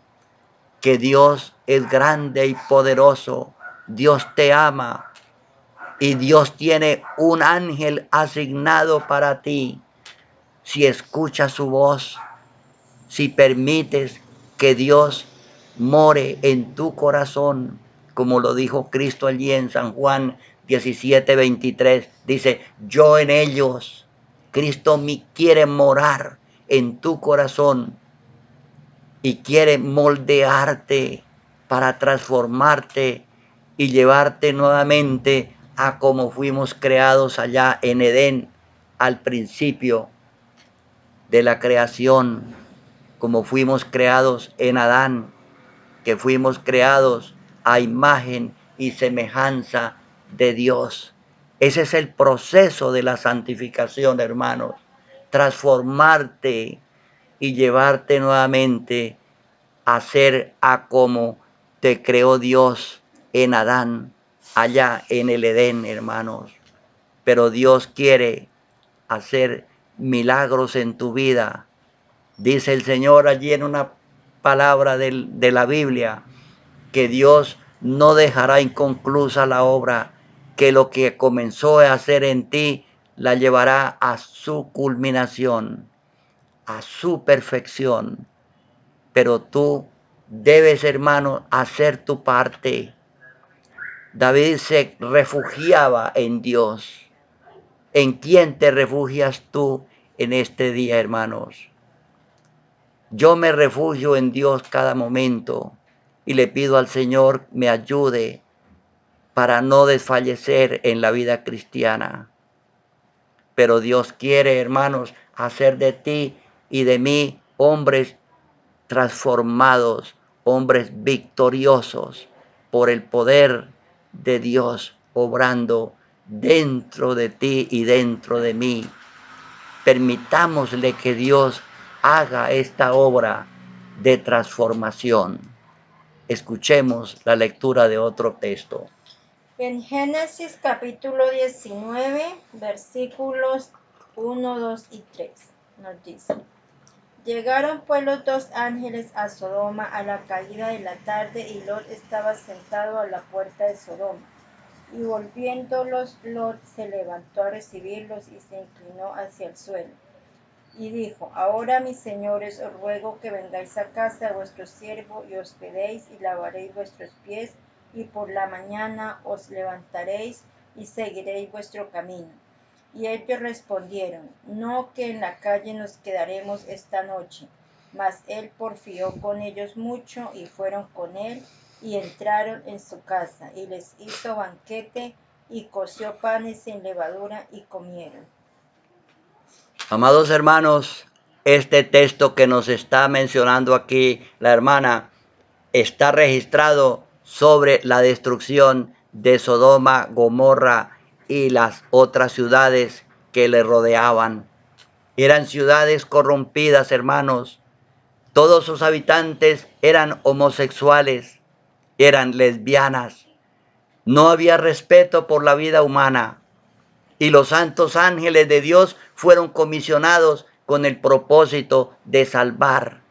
que Dios es grande y poderoso, Dios te ama y Dios tiene un ángel asignado para ti. Si escuchas su voz, si permites que Dios more en tu corazón, como lo dijo Cristo allí en San Juan 17:23, dice, yo en ellos, Cristo me quiere morar en tu corazón y quiere moldearte para transformarte y llevarte nuevamente a como fuimos creados allá en Edén al principio de la creación, como fuimos creados en Adán, que fuimos creados a imagen y semejanza de Dios. Ese es el proceso de la santificación, hermanos. Transformarte y llevarte nuevamente a ser a como te creó Dios en Adán, allá en el Edén, hermanos. Pero Dios quiere hacer milagros en tu vida. Dice el Señor allí en una palabra de la Biblia, que Dios no dejará inconclusa la obra, que lo que comenzó a hacer en ti la llevará a su culminación, a su perfección. Pero tú debes, hermano, hacer tu parte. David se refugiaba en Dios. ¿En quién te refugias tú en este día, hermanos? Yo me refugio en Dios cada momento y le pido al Señor me ayude para no desfallecer en la vida cristiana. Pero Dios quiere, hermanos, hacer de ti y de mí hombres transformados, hombres victoriosos por el poder de Dios obrando dentro de ti y dentro de mí. Permitámosle que Dios haga esta obra de transformación. Escuchemos la lectura de otro texto. En Génesis capítulo 19, versículos 1, 2 y 3, nos dice: Llegaron pues los dos ángeles a Sodoma a la caída de la tarde, y Lot estaba sentado a la puerta de Sodoma. Y volviéndolos, Lot se levantó a recibirlos y se inclinó hacia el suelo. Y dijo: Ahora, mis señores, os ruego que vengáis a casa de vuestro siervo y os hospedéis y lavaréis vuestros pies, y por la mañana os levantaréis y seguiréis vuestro camino. Y ellos respondieron: No, que en la calle nos quedaremos esta noche. Mas él porfió con ellos mucho, y fueron con él, y entraron en su casa, y les hizo banquete, y coció panes sin levadura, y comieron. Amados hermanos, este texto que nos está mencionando aquí la hermana está registrado sobre la destrucción de Sodoma, Gomorra y las otras ciudades que le rodeaban. Eran ciudades corrompidas, hermanos. Todos sus habitantes eran homosexuales, eran lesbianas. No había respeto por la vida humana. Y los santos ángeles de Dios fueron comisionados con el propósito de salvar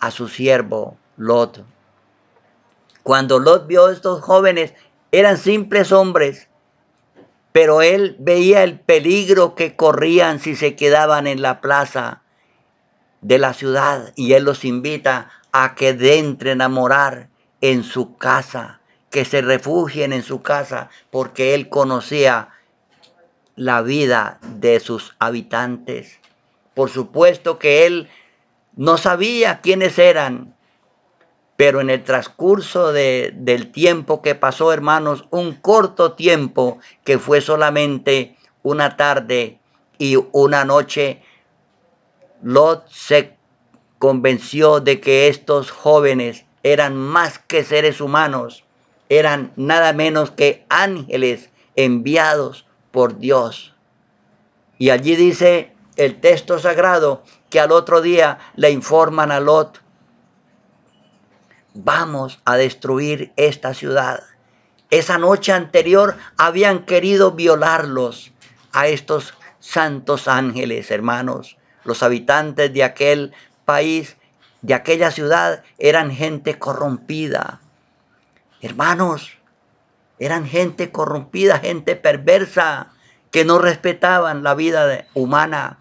a su siervo Lot. Cuando Lot vio a estos jóvenes, eran simples hombres, pero él veía el peligro que corrían si se quedaban en la plaza de la ciudad, y él los invita a que entren a morar en su casa, que se refugien en su casa, porque él conocía la vida de sus habitantes. Por supuesto que él no sabía quiénes eran, pero en el transcurso del tiempo que pasó, hermanos, un corto tiempo que fue solamente una tarde y una noche, Lot se convenció de que estos jóvenes eran más que seres humanos, eran nada menos que ángeles enviados por Dios. Y allí dice el texto sagrado que al otro día le informan a Lot: vamos a destruir esta ciudad. Esa noche anterior habían querido violarlos a estos santos ángeles, hermanos. Los habitantes de aquel país, de aquella ciudad, eran gente corrompida. Hermanos, eran gente corrompida, gente perversa, que no respetaban la vida humana.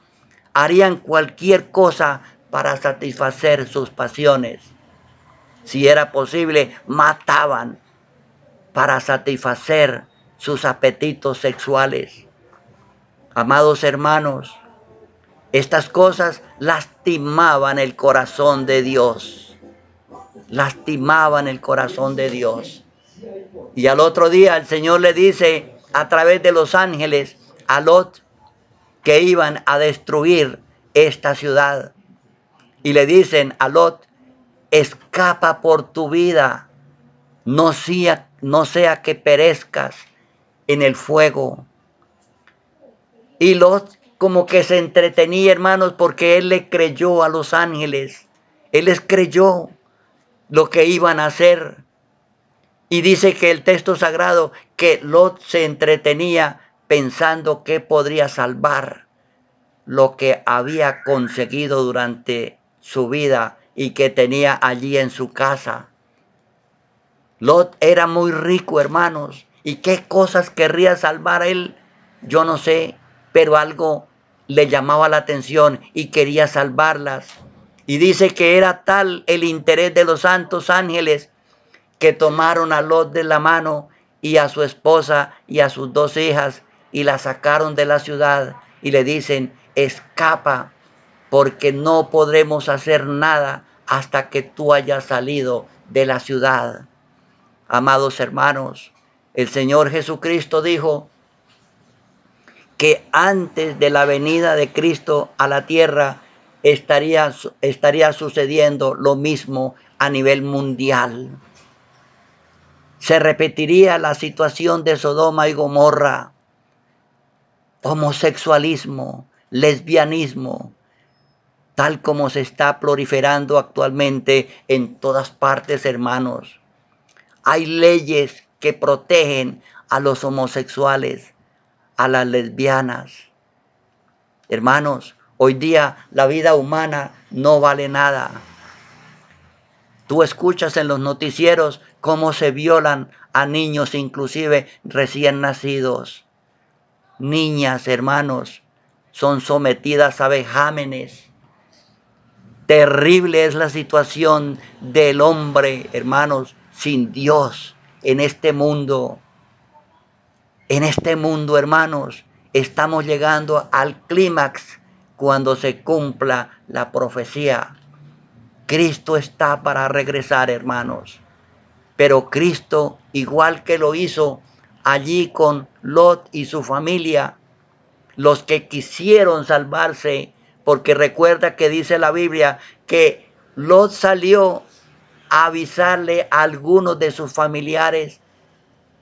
Harían cualquier cosa para satisfacer sus pasiones. Si era posible, mataban para satisfacer sus apetitos sexuales. Amados hermanos, estas cosas lastimaban el corazón de Dios. Lastimaban el corazón de Dios. Y al otro día el Señor le dice a través de los ángeles a Lot que iban a destruir esta ciudad. Y le dicen a Lot: escapa por tu vida, no sea que perezcas en el fuego. Y Lot como que se entretenía, hermanos, porque él le creyó a los ángeles. Él les creyó lo que iban a hacer. Y dice que el texto sagrado que Lot se entretenía pensando que podría salvar lo que había conseguido durante su vida y que tenía allí en su casa. Lot era muy rico, hermanos. ¿Y qué cosas querría salvar él? Yo no sé, pero algo le llamaba la atención y quería salvarlas. Y dice que era tal el interés de los santos ángeles que tomaron a Lot de la mano y a su esposa y a sus 2 hijas y la sacaron de la ciudad y le dicen, escapa, porque no podremos hacer nada hasta que tú hayas salido de la ciudad. Amados hermanos, el Señor Jesucristo dijo que antes de la venida de Cristo a la tierra estaría sucediendo lo mismo a nivel mundial. Se repetiría la situación de Sodoma y Gomorra, homosexualismo, lesbianismo, tal como se está proliferando actualmente en todas partes, hermanos. Hay leyes que protegen a los homosexuales, a las lesbianas. Hermanos, hoy día la vida humana no vale nada. Tú escuchas en los noticieros cómo se violan a niños, inclusive recién nacidos. Niñas, hermanos, son sometidas a vejámenes. Terrible es la situación del hombre, hermanos, sin Dios en este mundo. En este mundo, hermanos, estamos llegando al clímax cuando se cumpla la profecía. Cristo está para regresar, hermanos. Pero Cristo, igual que lo hizo allí con Lot y su familia, los que quisieron salvarse, porque recuerda que dice la Biblia que Lot salió a avisarle a algunos de sus familiares,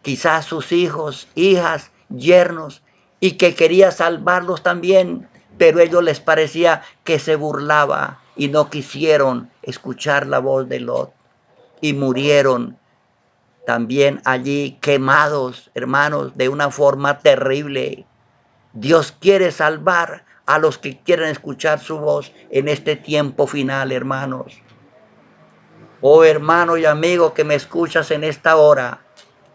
quizás sus hijos, hijas, yernos, y que quería salvarlos también, pero a ellos les parecía que se burlaba y no quisieron escuchar la voz de Lot y murieron también allí quemados, hermanos, de una forma terrible. Dios quiere salvar a los que quieren escuchar su voz en este tiempo final, hermanos. Oh hermano y amigo que me escuchas en esta hora,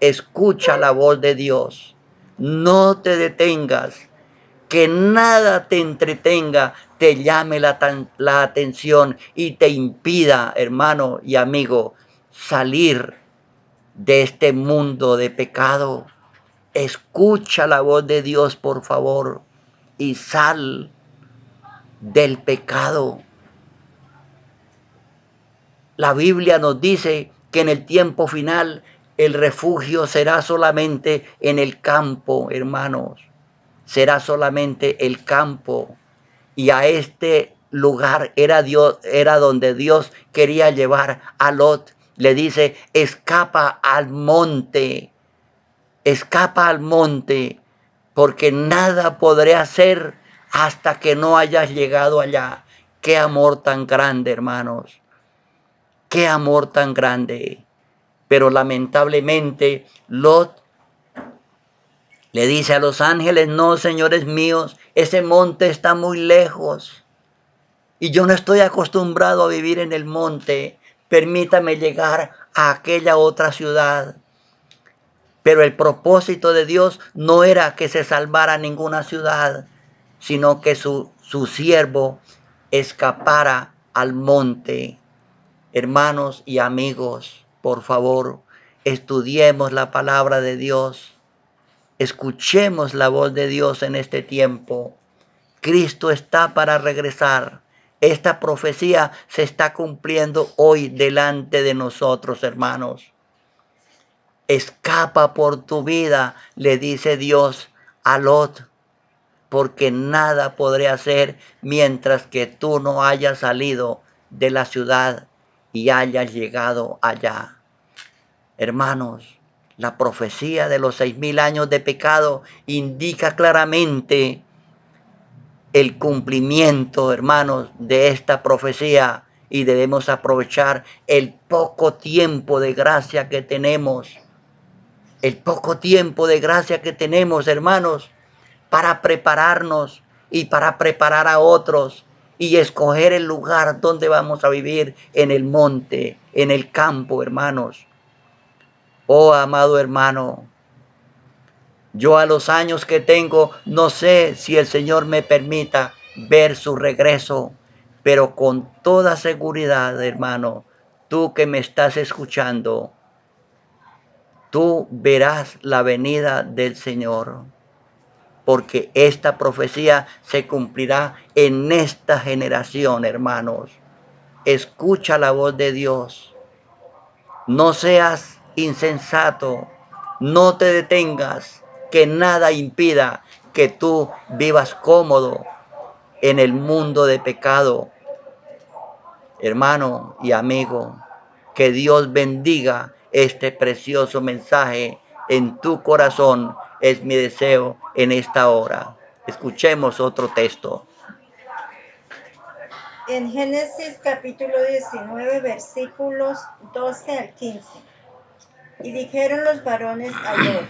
escucha la voz de Dios. No te detengas, que nada te entretenga, te llame la atención y te impida, hermano y amigo, salir de este mundo de pecado. Escucha la voz de Dios, por favor, y sal del pecado. La Biblia nos dice que en el tiempo final el refugio será solamente en el campo, hermanos. Será solamente el campo. Y a este lugar era donde Dios quería llevar a Lot. Le dice, escapa al monte, porque nada podré hacer hasta que no hayas llegado allá. Qué amor tan grande, hermanos. Qué amor tan grande. Pero lamentablemente Lot le dice a los ángeles, no, señores míos, ese monte está muy lejos. Y yo no estoy acostumbrado a vivir en el monte. Permítame llegar a aquella otra ciudad. Pero el propósito de Dios no era que se salvara ninguna ciudad, sino que su siervo escapara al monte. Hermanos y amigos, por favor, estudiemos la palabra de Dios. Escuchemos la voz de Dios en este tiempo. Cristo está para regresar. Esta profecía se está cumpliendo hoy delante de nosotros, hermanos. Escapa por tu vida, le dice Dios a Lot, porque nada podré hacer mientras que tú no hayas salido de la ciudad y hayas llegado allá. Hermanos, la profecía de los 6,000 años de pecado indica claramente el cumplimiento, hermanos, de esta profecía, y debemos aprovechar el poco tiempo de gracia que tenemos. El poco tiempo de gracia que tenemos, hermanos, para prepararnos y para preparar a otros y escoger el lugar donde vamos a vivir, en el monte, en el campo, hermanos. Oh, amado hermano, yo a los años que tengo, no sé si el Señor me permita ver su regreso, pero con toda seguridad, hermano, tú que me estás escuchando, tú verás la venida del Señor, porque esta profecía se cumplirá en esta generación, hermanos. Escucha la voz de Dios. No seas insensato, no te detengas, que nada impida que tú vivas cómodo en el mundo de pecado. Hermano y amigo, que Dios bendiga este precioso mensaje en tu corazón, es mi deseo en esta hora. Escuchemos otro texto. En Génesis capítulo 19, versículos 12 al 15. Y dijeron los varones a Lot: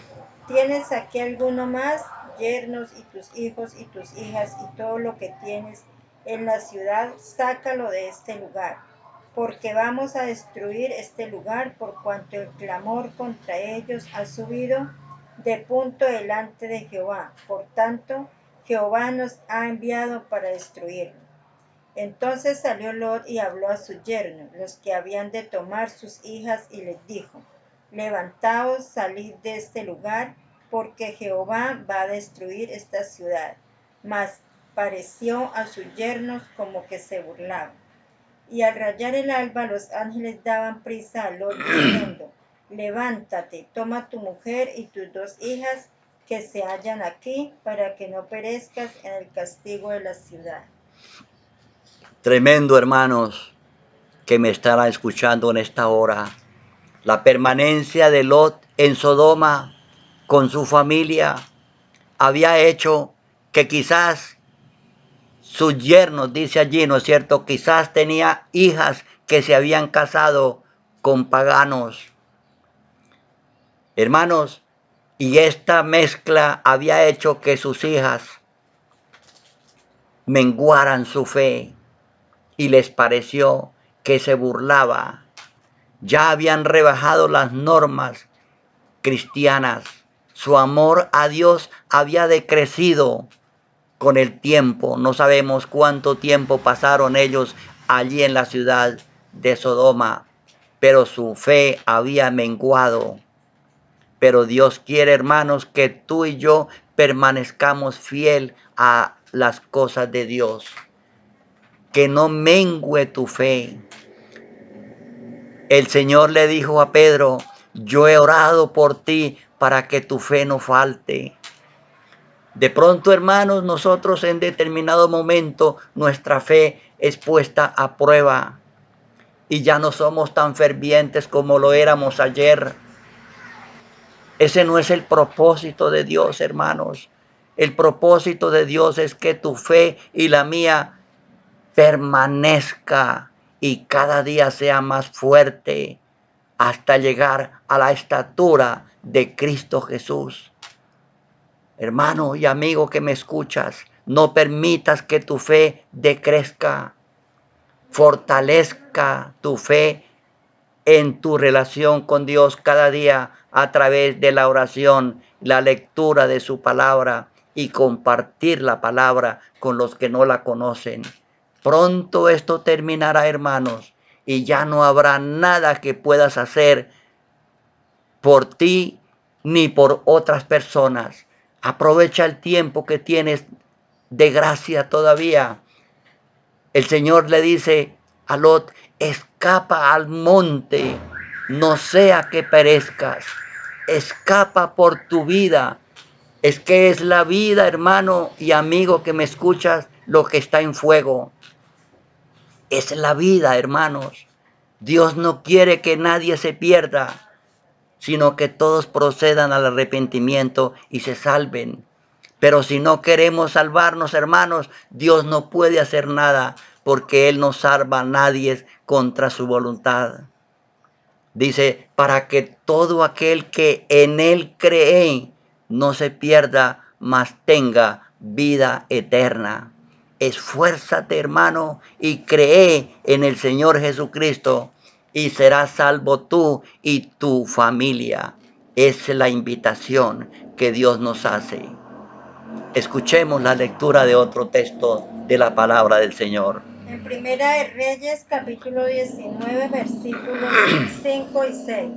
¿Tienes aquí alguno más? Yernos y tus hijos y tus hijas y todo lo que tienes en la ciudad, sácalo de este lugar, porque vamos a destruir este lugar por cuanto el clamor contra ellos ha subido de punto delante de Jehová. Por tanto, Jehová nos ha enviado para destruirlo. Entonces salió Lot y habló a sus yernos, los que habían de tomar sus hijas, y les dijo: Levantaos, salid de este lugar, porque Jehová va a destruir esta ciudad. Mas pareció a sus yernos como que se burlaban. Y al rayar el alba, los ángeles daban prisa a Lot, diciendo: Levántate, toma tu mujer y tus dos hijas que se hallan aquí, para que no perezcas en el castigo de la ciudad. Tremendo, hermanos, que me estarán escuchando en esta hora. La permanencia de Lot en Sodoma con su familia había hecho que quizás sus yernos, dice allí, ¿no es cierto? Quizás tenía hijas que se habían casado con paganos. Hermanos, y esta mezcla había hecho que sus hijas menguaran su fe y les pareció que se burlaba. Ya habían rebajado las normas cristianas. Su amor a Dios había decrecido con el tiempo. No sabemos cuánto tiempo pasaron ellos allí en la ciudad de Sodoma, pero su fe había menguado. Pero Dios quiere, hermanos, que tú y yo permanezcamos fiel a las cosas de Dios. Que no mengue tu fe. El Señor le dijo a Pedro: yo he orado por ti para que tu fe no falte. De pronto, hermanos, nosotros en determinado momento nuestra fe es puesta a prueba y ya no somos tan fervientes como lo éramos ayer. Ese no es el propósito de Dios, hermanos. El propósito de Dios es que tu fe y la mía permanezca y cada día sea más fuerte hasta llegar a la estatura de Cristo Jesús. Hermano y amigo que me escuchas, no permitas que tu fe decrezca. Fortalezca tu fe en tu relación con Dios cada día a través de la oración, la lectura de su palabra y compartir la palabra con los que no la conocen. Pronto esto terminará, hermanos, y ya no habrá nada que puedas hacer por ti ni por otras personas. Aprovecha el tiempo que tienes de gracia todavía. El Señor le dice a Lot: escapa al monte, no sea que perezcas. Escapa por tu vida. Es que es la vida, hermano y amigo que me escuchas, lo que está en fuego. Es la vida, hermanos. Dios no quiere que nadie se pierda, sino que todos procedan al arrepentimiento y se salven. Pero si no queremos salvarnos, hermanos, Dios no puede hacer nada, porque Él no salva a nadie contra su voluntad. Dice: para que todo aquel que en Él cree no se pierda, mas tenga vida eterna. Esfuérzate, hermano, y cree en el Señor Jesucristo, y serás salvo tú y tu familia. Es la invitación que Dios nos hace. Escuchemos la lectura de otro texto de la palabra del Señor. En Primera de Reyes, capítulo 19, versículos 5 y 6.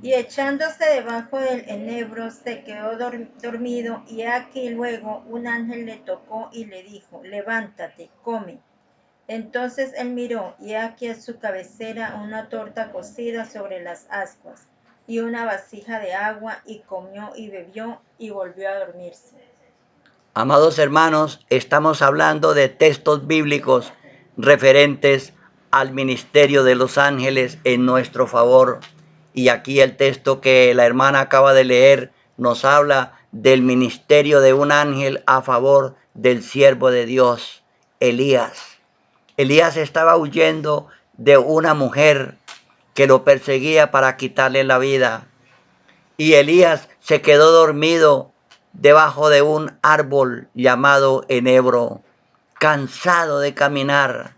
Y echándose debajo del enebro se quedó dormido, y aquí luego un ángel le tocó y le dijo, levántate, come. Entonces él miró, y aquí a su cabecera una torta cocida sobre las ascuas, y una vasija de agua, y comió y bebió, y volvió a dormirse. Amados hermanos, estamos hablando de textos bíblicos referentes al ministerio de los ángeles en nuestro favor. Y aquí el texto que la hermana acaba de leer nos habla del ministerio de un ángel a favor del siervo de Dios, Elías. Elías estaba huyendo de una mujer que lo perseguía para quitarle la vida. Y Elías se quedó dormido debajo de un árbol llamado enebro, cansado de caminar.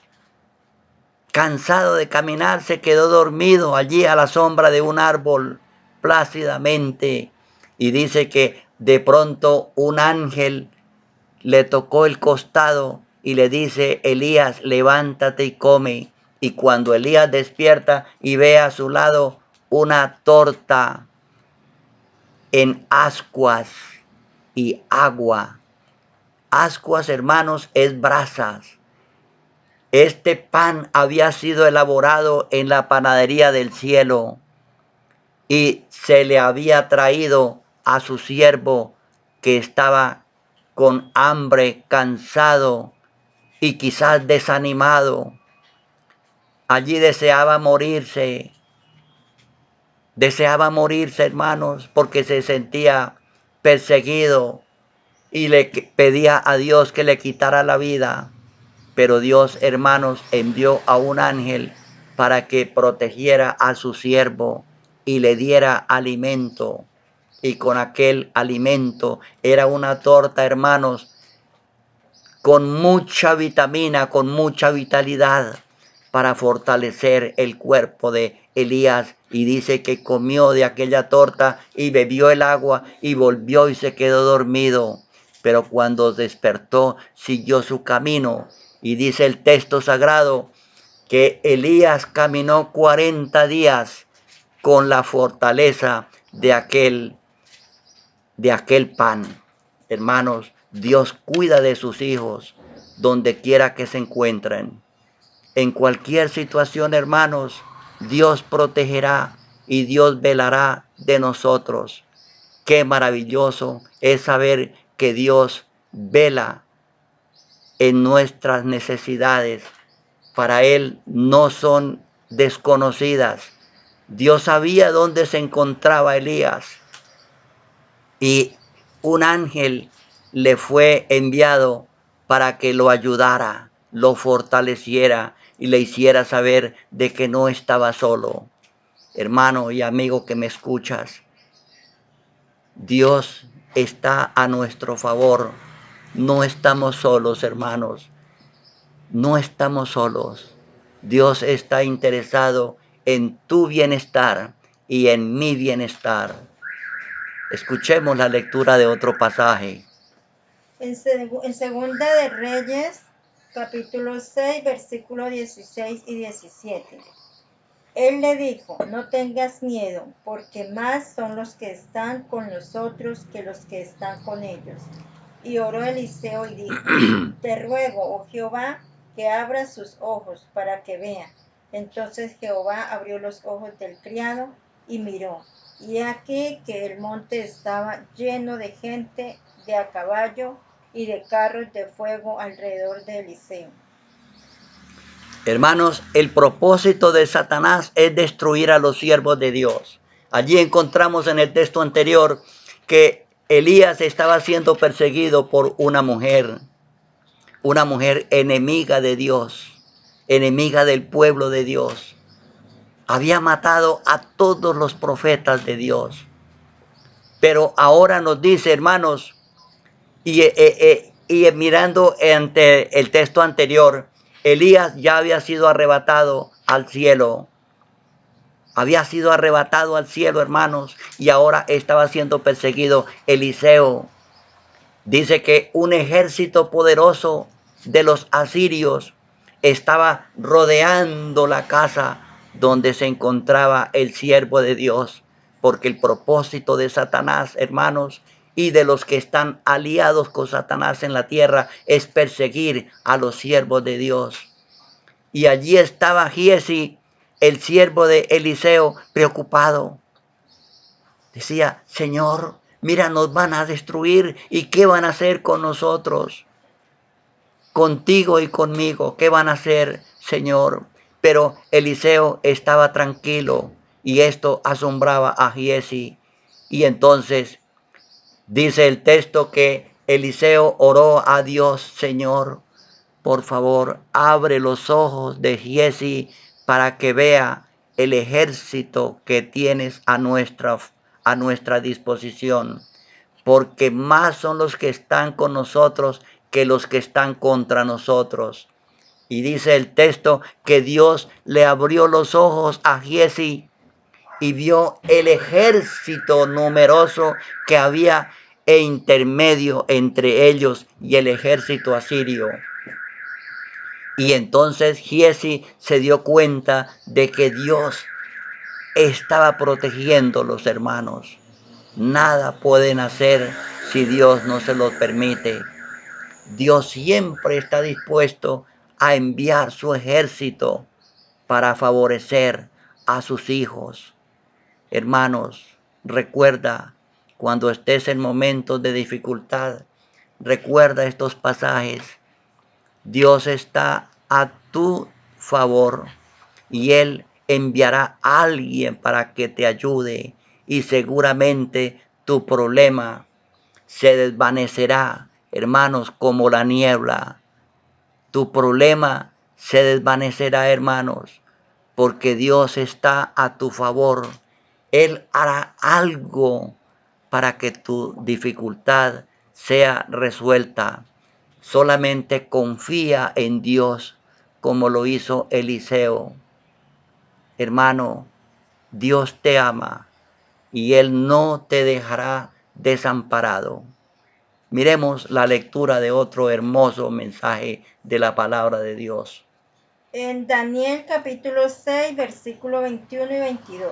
Cansado de caminar, se quedó dormido allí a la sombra de un árbol plácidamente. Y dice que de pronto un ángel le tocó el costado y le dice, Elías, levántate y come. Y cuando Elías despierta y ve a su lado una torta en ascuas y agua. Ascuas, hermanos, es brasas. Este pan había sido elaborado en la panadería del cielo y se le había traído a su siervo que estaba con hambre, cansado y quizás desanimado. Allí deseaba morirse, hermanos, porque se sentía perseguido y le pedía a Dios que le quitara la vida. Pero Dios, hermanos, envió a un ángel para que protegiera a su siervo y le diera alimento. Y con aquel alimento era una torta, hermanos, con mucha vitamina, con mucha vitalidad para fortalecer el cuerpo de Elías. Y dice que comió de aquella torta y bebió el agua y volvió y se quedó dormido. Pero cuando despertó, siguió su camino. Y dice el texto sagrado que Elías caminó 40 días con la fortaleza de aquel pan. Hermanos, Dios cuida de sus hijos donde quiera que se encuentren. En cualquier situación, hermanos, Dios protegerá y Dios velará de nosotros. Qué maravilloso es saber que Dios vela en nuestras necesidades. Para Él no son desconocidas. Dios sabía dónde se encontraba Elías y un ángel le fue enviado para que lo ayudara, lo fortaleciera y le hiciera saber de que no estaba solo. Hermano y amigo que me escuchas, Dios está a nuestro favor. No estamos solos, hermanos. No estamos solos. Dios está interesado en tu bienestar y en mi bienestar. Escuchemos la lectura de otro pasaje. En Segunda de Reyes, capítulo 6, versículos 16 y 17. Él le dijo, no tengas miedo, porque más son los que están con nosotros que los que están con ellos. Y oró Eliseo y dijo, te ruego, oh Jehová, que abra sus ojos para que vea. Entonces Jehová abrió los ojos del criado y miró. Y aquí que el monte estaba lleno de gente de a caballo y de carros de fuego alrededor de Eliseo. Hermanos, el propósito de Satanás es destruir a los siervos de Dios. Allí encontramos en el texto anterior que Elías estaba siendo perseguido por una mujer enemiga de Dios, enemiga del pueblo de Dios. Había matado a todos los profetas de Dios. Pero ahora nos dice, hermanos, y mirando ante el texto anterior, Elías ya había sido arrebatado al cielo. Había sido arrebatado al cielo, hermanos, y ahora estaba siendo perseguido Eliseo. Dice que un ejército poderoso de los asirios estaba rodeando la casa donde se encontraba el siervo de Dios. porque el propósito de Satanás, hermanos, y de los que están aliados con Satanás en la tierra es perseguir a los siervos de Dios. Y allí estaba Giezi, el siervo de Eliseo, preocupado. Decía, Señor, mira, nos van a destruir. ¿Y qué van a hacer con nosotros? Contigo y conmigo, ¿qué van a hacer, Señor? Pero Eliseo estaba tranquilo y esto asombraba a Giezi. Y entonces dice el texto que Eliseo oró a Dios, Señor, por favor, abre los ojos de Giezi para que vea el ejército que tienes a nuestra disposición, porque más son los que están con nosotros que los que están contra nosotros. Y dice el texto que Dios le abrió los ojos a Giezi y vio el ejército numeroso que había e intermedio entre ellos y el ejército asirio. Y entonces Giezi se dio cuenta de que Dios estaba protegiendo a los hermanos. Nada pueden hacer si Dios no se lo permite. Dios siempre está dispuesto a enviar su ejército para favorecer a sus hijos. Hermanos, recuerda cuando estés en momentos de dificultad, recuerda estos pasajes. Dios está a tu favor y Él enviará a alguien para que te ayude y seguramente tu problema se desvanecerá, hermanos, como la niebla. Tu problema se desvanecerá, hermanos, porque Dios está a tu favor. Él hará algo para que tu dificultad sea resuelta. Solamente confía en Dios como lo hizo Eliseo. Hermano, Dios te ama y Él no te dejará desamparado. Miremos la lectura de otro hermoso mensaje de la palabra de Dios. En Daniel capítulo 6, versículo 21 y 22.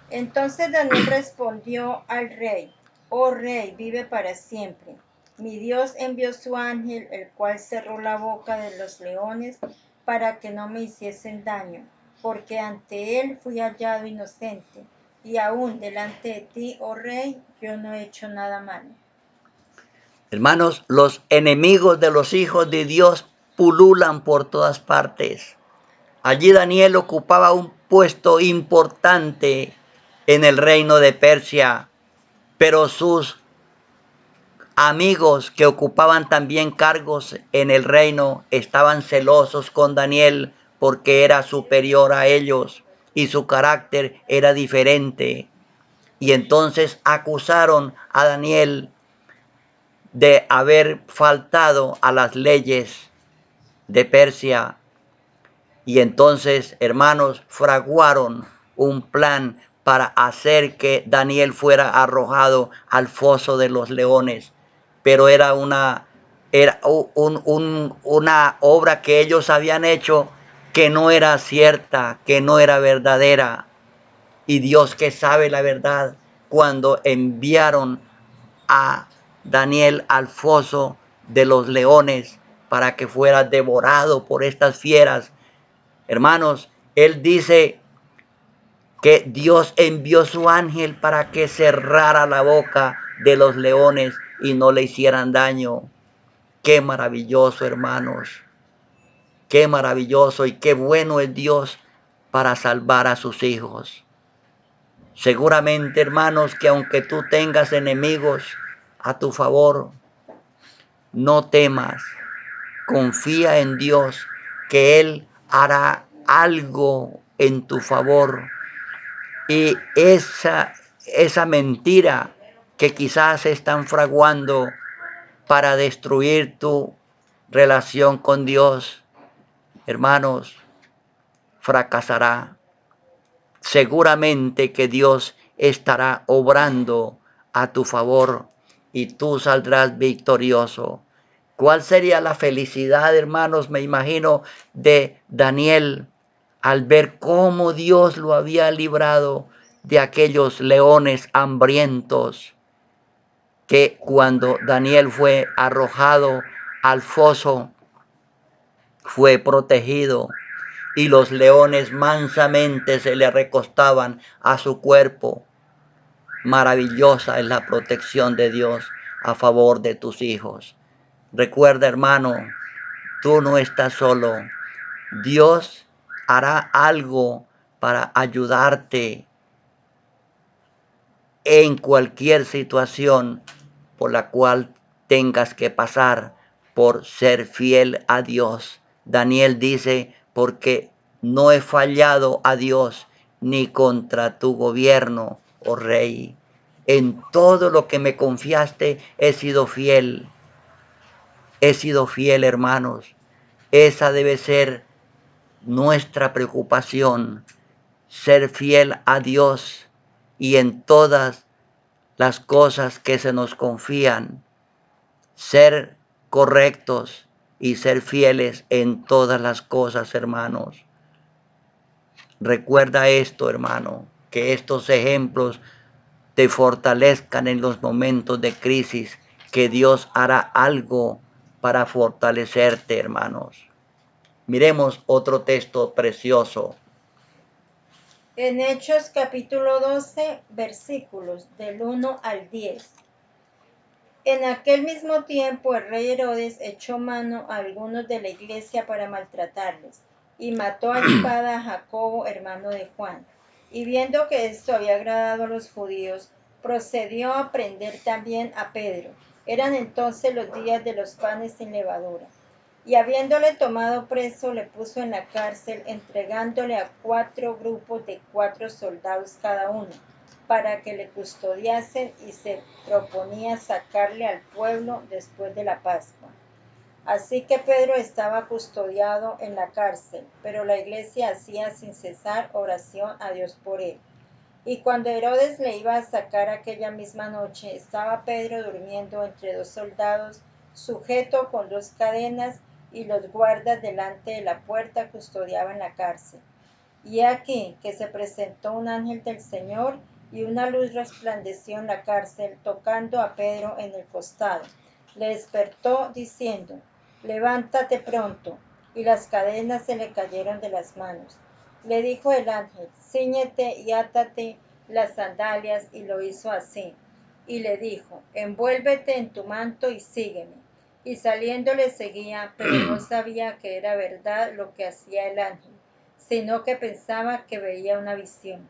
Entonces Daniel respondió al rey, oh rey, vive para siempre. Mi Dios envió su ángel, el cual cerró la boca de los leones para que no me hiciesen daño, porque ante él fui hallado inocente, y aún delante de ti, oh rey, yo no he hecho nada malo. Hermanos, los enemigos de los hijos de Dios pululan por todas partes. Allí Daniel ocupaba un puesto importante en el reino de Persia, pero sus amigos que ocupaban también cargos en el reino estaban celosos con Daniel porque era superior a ellos y su carácter era diferente. Y entonces acusaron a Daniel de haber faltado a las leyes de Persia. Y entonces, hermanos, fraguaron un plan para hacer que Daniel fuera arrojado al foso de los leones. Pero era una obra que ellos habían hecho que no era cierta, que no era verdadera. Y Dios, que sabe la verdad, cuando enviaron a Daniel al foso de los leones para que fuera devorado por estas fieras, hermanos, Él dice que Dios envió su ángel para que cerrara la boca de los leones y no le hicieran daño. Qué maravilloso, hermanos. Qué maravilloso y qué bueno es Dios para salvar a sus hijos. Seguramente, hermanos, que aunque tú tengas enemigos a tu favor, no temas. Confía en Dios que Él hará algo en tu favor. Y esa mentira que quizás están fraguando para destruir tu relación con Dios, hermanos, fracasará. Seguramente que Dios estará obrando a tu favor y tú saldrás victorioso. ¿Cuál sería la felicidad, hermanos? Me imagino de Daniel al ver cómo Dios lo había librado de aquellos leones hambrientos que cuando Daniel fue arrojado al foso fue protegido y los leones mansamente se le recostaban a su cuerpo. Maravillosa es la protección de Dios a favor de tus hijos. Recuerda, hermano, tú no estás solo. Dios hará algo para ayudarte en cualquier situación por la cual tengas que pasar por ser fiel a Dios. Daniel dice, porque no he fallado a Dios ni contra tu gobierno, oh rey. En todo lo que me confiaste he sido fiel. He sido fiel, hermanos. Esa debe ser nuestra preocupación, ser fiel a Dios y en todas las cosas que se nos confían, ser correctos y ser fieles en todas las cosas, hermanos. Recuerda esto, hermano, que estos ejemplos te fortalezcan en los momentos de crisis, que Dios hará algo para fortalecerte, hermanos. Miremos otro texto precioso. En Hechos capítulo 12, versículos del 1 al 10. En aquel mismo tiempo el rey Herodes echó mano a algunos de la iglesia para maltratarles, y mató a espada a Jacobo, hermano de Juan. Y viendo que esto había agradado a los judíos, procedió a prender también a Pedro. Eran entonces los días de los panes sin levadura. Y habiéndole tomado preso, le puso en la cárcel, entregándole a 4 grupos de 4 soldados cada uno, para que le custodiasen, y se proponía sacarle al pueblo después de la Pascua. Así que Pedro estaba custodiado en la cárcel, pero la iglesia hacía sin cesar oración a Dios por él. Y cuando Herodes le iba a sacar aquella misma noche, estaba Pedro durmiendo entre 2 soldados, sujeto con 2 cadenas, y los guardas delante de la puerta custodiaban la cárcel. Y aquí que se presentó un ángel del Señor, y una luz resplandeció en la cárcel, tocando a Pedro en el costado. Le despertó diciendo, levántate pronto, y las cadenas se le cayeron de las manos. Le dijo el ángel, cíñete y átate las sandalias, y lo hizo así. Y le dijo, envuélvete en tu manto y sígueme. Y saliendo le seguía, pero no sabía que era verdad lo que hacía el ángel, sino que pensaba que veía una visión.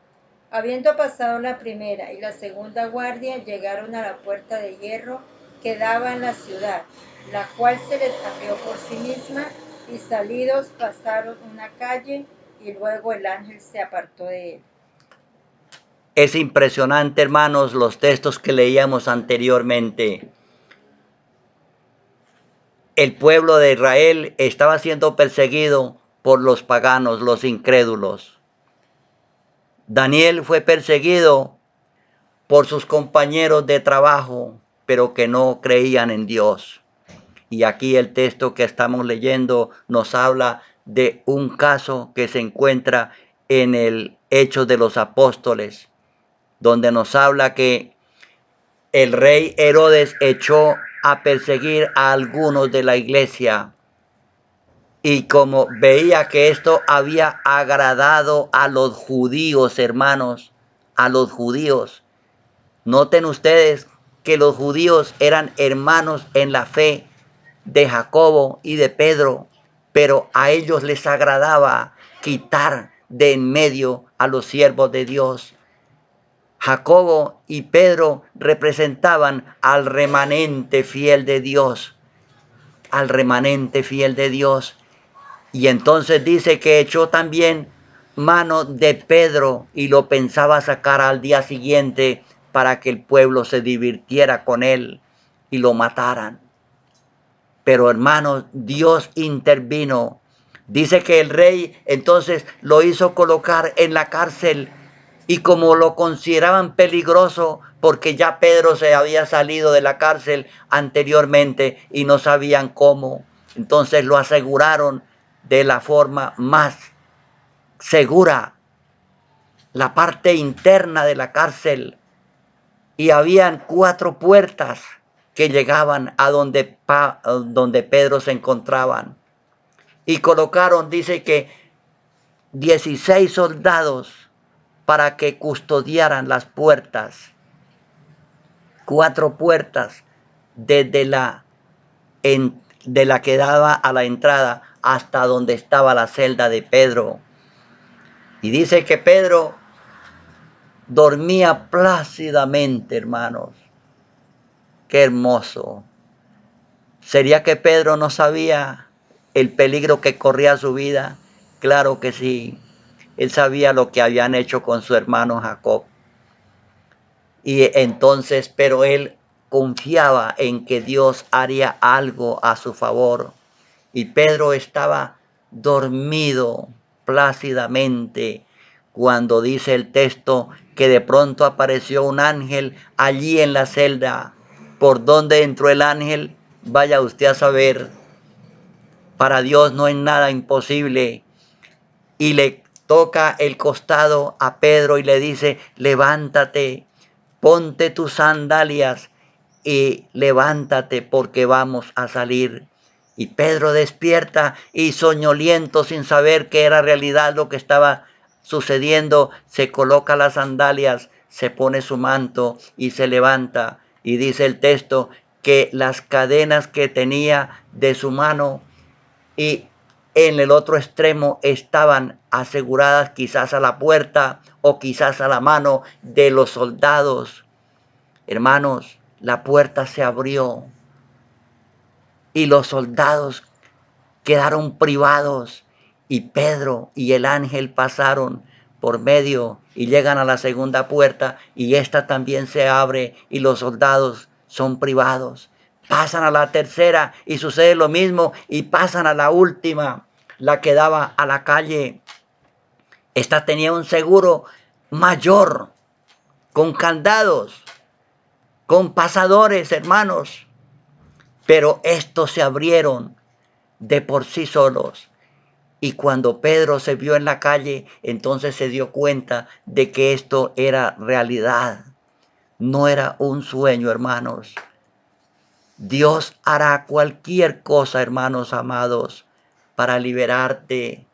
Habiendo pasado la primera y la segunda guardia, llegaron a la puerta de hierro que daba en la ciudad, la cual se les abrió por sí misma, y salidos pasaron una calle, y luego el ángel se apartó de él. Es impresionante, hermanos, los textos que leíamos anteriormente. El pueblo de Israel estaba siendo perseguido por los paganos, los incrédulos. Daniel fue perseguido por sus compañeros de trabajo, pero que no creían en Dios. Y aquí el texto que estamos leyendo nos habla de un caso que se encuentra en el Hechos de los Apóstoles, donde nos habla que el rey Herodes echó a perseguir a algunos de la iglesia. Y como veía que esto había agradado a los judíos, hermanos, a los judíos. Noten ustedes que los judíos eran hermanos en la fe de Jacobo y de Pedro, pero a ellos les agradaba quitar de en medio a los siervos de Dios. Jacobo y Pedro representaban al remanente fiel de Dios, al remanente fiel de Dios. Y entonces dice que echó también mano de Pedro y lo pensaba sacar al día siguiente para que el pueblo se divirtiera con él y lo mataran. Pero hermanos, Dios intervino. Dice que el rey entonces lo hizo colocar en la cárcel, y como lo consideraban peligroso porque ya Pedro se había salido de la cárcel anteriormente y no sabían cómo, entonces lo aseguraron de la forma más segura. la parte interna de la cárcel y habían 4 puertas que llegaban a donde Pedro se encontraban. Y colocaron, dice que 16 soldados para que custodiaran las puertas. 4 puertas desde de la que daba a la entrada hasta donde estaba la celda de Pedro. Y dice que Pedro dormía plácidamente, hermanos. Qué hermoso. ¿Sería que Pedro no sabía el peligro que corría su vida? Claro que sí. Él sabía lo que habían hecho con su hermano Jacob. Y entonces, pero él confiaba en que Dios haría algo a su favor. Y Pedro estaba dormido plácidamente cuando dice el texto que de pronto apareció un ángel allí en la celda. ¿Por dónde entró el ángel? Vaya usted a saber. Para Dios no es nada imposible. Y le toca el costado a Pedro y le dice, levántate, ponte tus sandalias y levántate porque vamos a salir. Y Pedro despierta y soñoliento sin saber que era realidad lo que estaba sucediendo, se coloca las sandalias, se pone su manto y se levanta. Y dice el texto que las cadenas que tenía de su mano y en el otro extremo estaban aseguradas quizás a la puerta o quizás a la mano de los soldados. Hermanos, la puerta se abrió y los soldados quedaron privados y Pedro y el ángel pasaron por medio y llegan a la segunda puerta y esta también se abre y los soldados son privados. Pasan a la tercera y sucede lo mismo y pasan a la última, la que daba a la calle. Esta tenía un seguro mayor, con candados, con pasadores, hermanos, pero estos se abrieron de por sí solos. Y cuando Pedro se vio en la calle, entonces se dio cuenta de que esto era realidad. No era un sueño, hermanos. Dios hará cualquier cosa, hermanos amados, para liberarte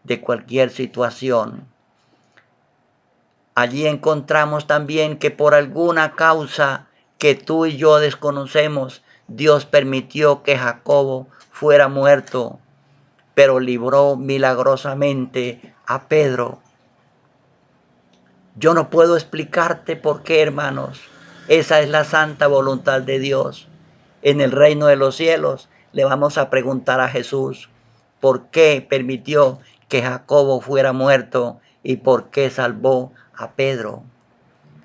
de cualquier situación. Allí encontramos también que por alguna causa que tú y yo desconocemos, Dios permitió que Jacobo fuera muerto, pero libró milagrosamente a Pedro. Yo no puedo explicarte por qué, hermanos. Esa es la santa voluntad de Dios. En el reino de los cielos le vamos a preguntar a Jesús por qué permitió que Jacobo fuera muerto y por qué salvó a Pedro.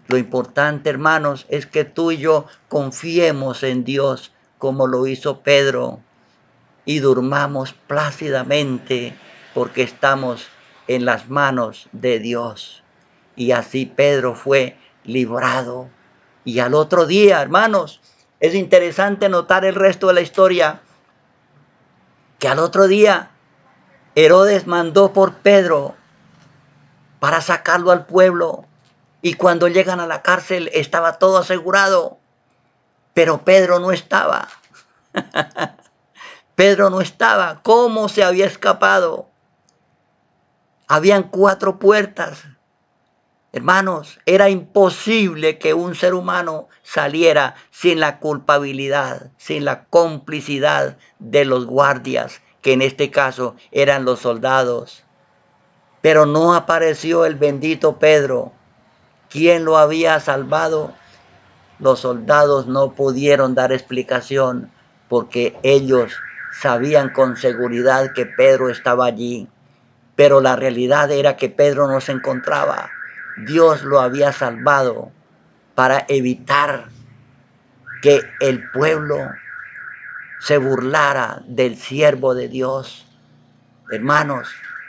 Lo importante, hermanos, es que tú y yo confiemos en Dios como lo hizo Pedro y durmamos plácidamente porque estamos en las manos de Dios. Y así Pedro fue librado. Y al otro día, hermanos, es interesante notar el resto de la historia, que al otro día Herodes mandó por Pedro para sacarlo al pueblo. Y cuando llegan a la cárcel estaba todo asegurado, pero Pedro no estaba. Pedro no estaba. ¿Cómo se había escapado? Habían 4 puertas. Hermanos, era imposible que un ser humano saliera sin la culpabilidad, sin la complicidad de los guardias, que en este caso eran los soldados. Pero no apareció el bendito Pedro. ¿Quién lo había salvado? Los soldados no pudieron dar explicación porque ellos sabían con seguridad que Pedro estaba allí. Pero la realidad era que Pedro no se encontraba. Dios lo había salvado para evitar que el pueblo se burlara del siervo de Dios. Hermanos,